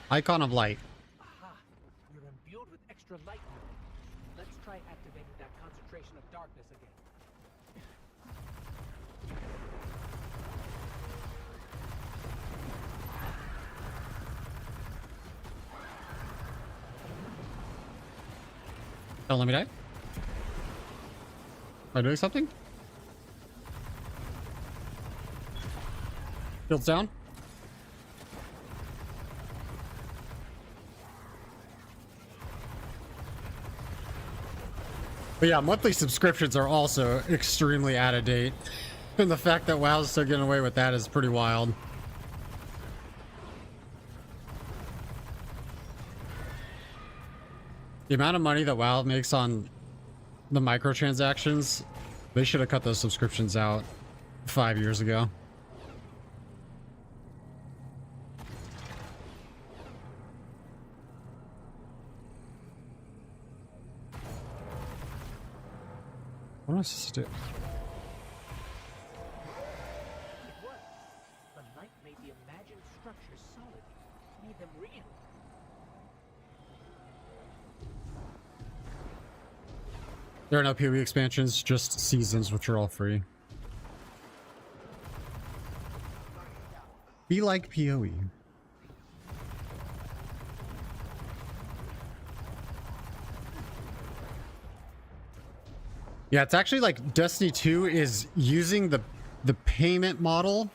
Icon of light. Aha! You're imbued with extra light now. Let's try activating that concentration of darkness again. Don't let me die. Am I doing something? Shields down. But yeah, monthly subscriptions are also extremely out of date. And the fact that WoW's still getting away with that is pretty wild. The amount of money that WoW makes on the microtransactions, they should have cut those subscriptions out 5 years ago. What am I supposed to do? It worked. The light made the imagined structures solid, made them real. There are no PoE expansions, just seasons, which are all free. Be like PoE. Yeah, it's actually like Destiny 2 is using the payment model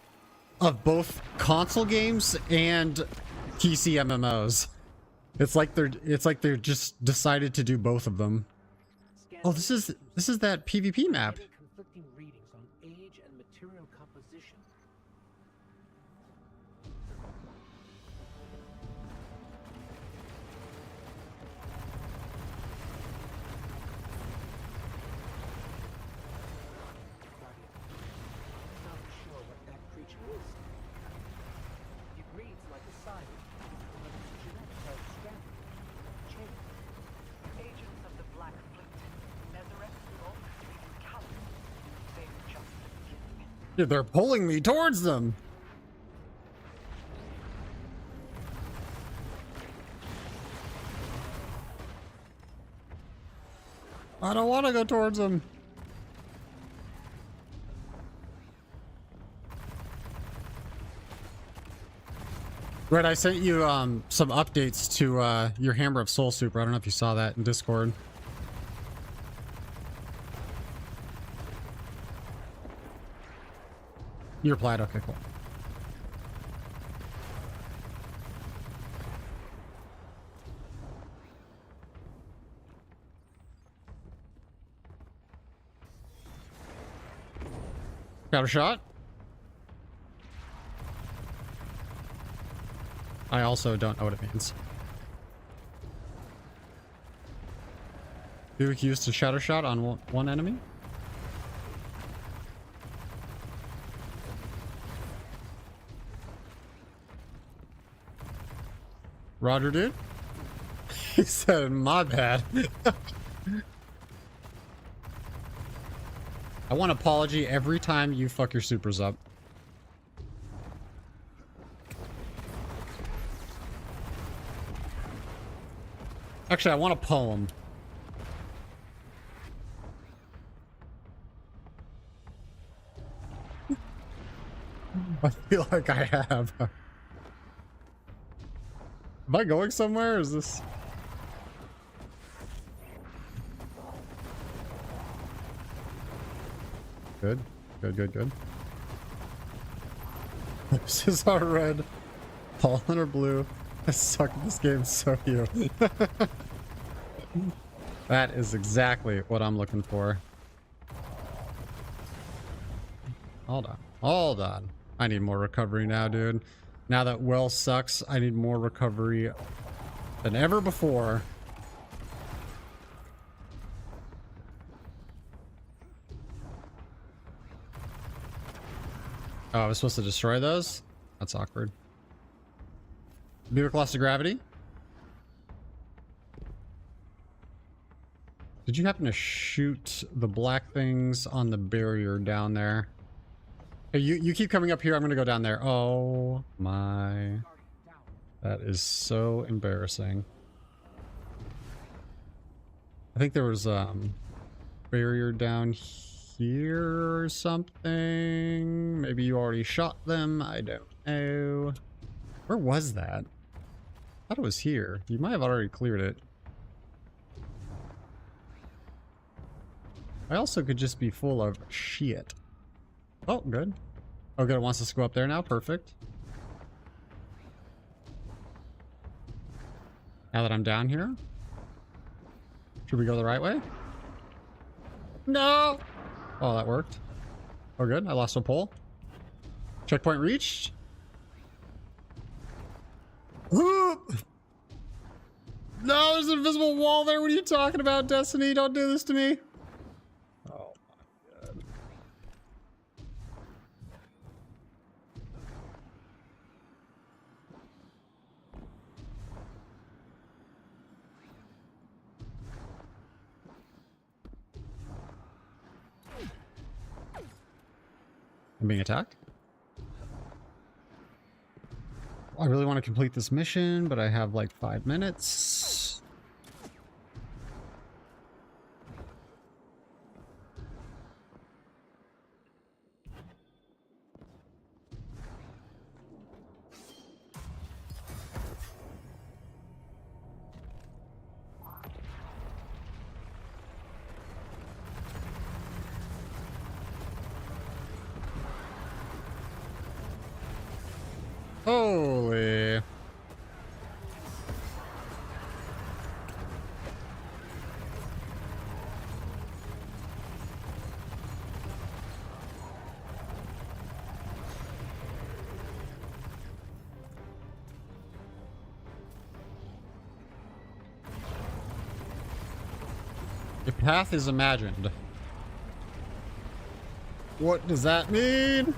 of both console games and PC MMOs. It's like they're just decided to do both of them. Oh, this is that PvP map. Many conflicting readings on age and material composition. Guardian, I'm not sure what that creature is. It reads like a sign, but its genetics are scattered, changed. Agents of the Black Fleet, Nezarec, Ulf, even Cowboy. They're just beginning. Yeah, they're pulling me towards them. I don't want to go towards them. Right, I sent you some updates to your Hammer of Soul Super. I don't know if you saw that in Discord. You replied, okay, cool. Got a shot. I also don't know what it means. Buick used a shatter shot on one enemy. Roger, dude. He said, my bad. I want an apology every time you fuck your supers up. Actually, I want a poem. I feel like I have. Am I going somewhere? Is this... Good. Good, good, good. This is our red. Fallen or blue. I suck at this game, so you. That is exactly what I'm looking for. Hold on. Hold on. I need more recovery now, dude. Now that well sucks, I need more recovery than ever before. Oh, I was supposed to destroy those? That's awkward. Buick lost to gravity? Did you happen to shoot the black things on the barrier down there? Hey, you keep coming up here. I'm gonna go down there. Oh my. That is so embarrassing. I think there was barrier down here or something. Maybe you already shot them. I don't know. Where was that? I thought it was here. You might have already cleared it. I also could just be full of shit. Oh, good. Oh, good. It wants us to go up there now. Perfect. Now that I'm down here, should we go the right way? No! Oh, that worked. Oh, good. I lost a pole. Checkpoint reached. No, there's an invisible wall there. What are you talking about, Destiny? Don't do this to me. Oh my god. I'm being attacked. I really want to complete this mission, but I have like 5 minutes. Holy. Your path is imagined. What does that mean?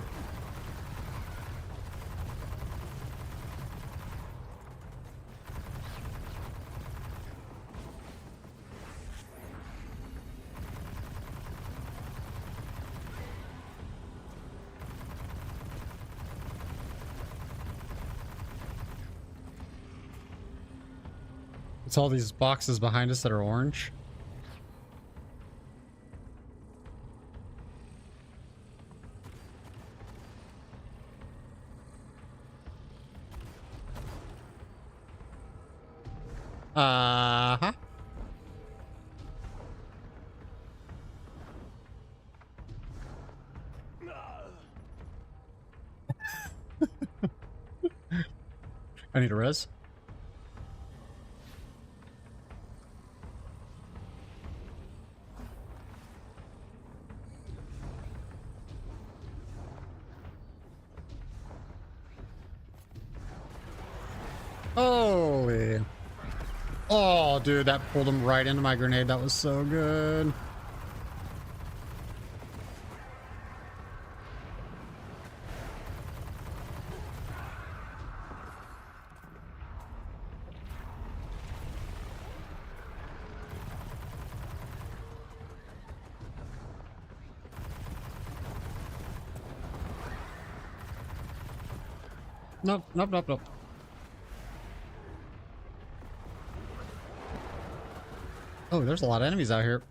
It's all these boxes behind us that are orange. Uh-huh. I need a res. Holy. Oh, dude, that pulled him right into my grenade. That was so good. Nope, nope, nope, nope. Oh, there's a lot of enemies out here.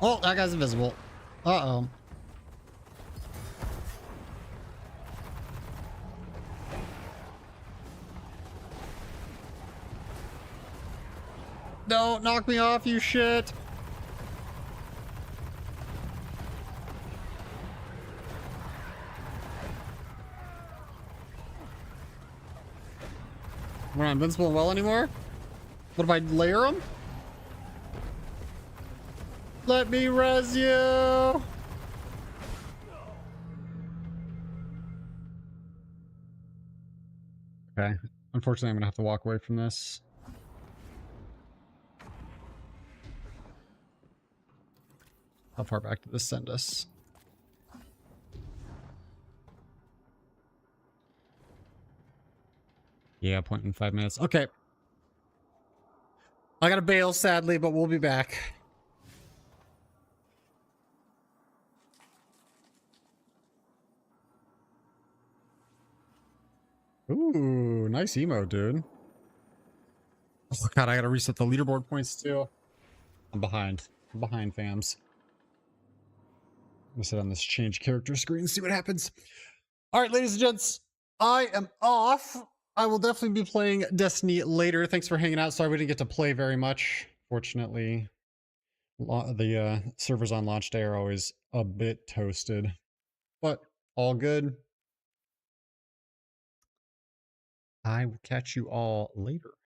Oh, that guy's invisible. Uh-oh. Don't knock me off, you shit. We're not invincible well anymore? What if I layer them? Let me res you! Okay. Unfortunately, I'm gonna have to walk away from this. How far back did this send us? Yeah, point in 5 minutes. Okay. I gotta bail, sadly, but we'll be back. Ooh, nice emo, dude. Oh god, I gotta reset the leaderboard points too. I'm behind. I'm behind, fams. I'm gonna sit on this change character screen and see what happens. All right, ladies and gents, I am off. I will definitely be playing Destiny later. Thanks for hanging out. Sorry we didn't get to play very much. Fortunately, the servers on launch day are always a bit toasted, but all good. I will catch you all later.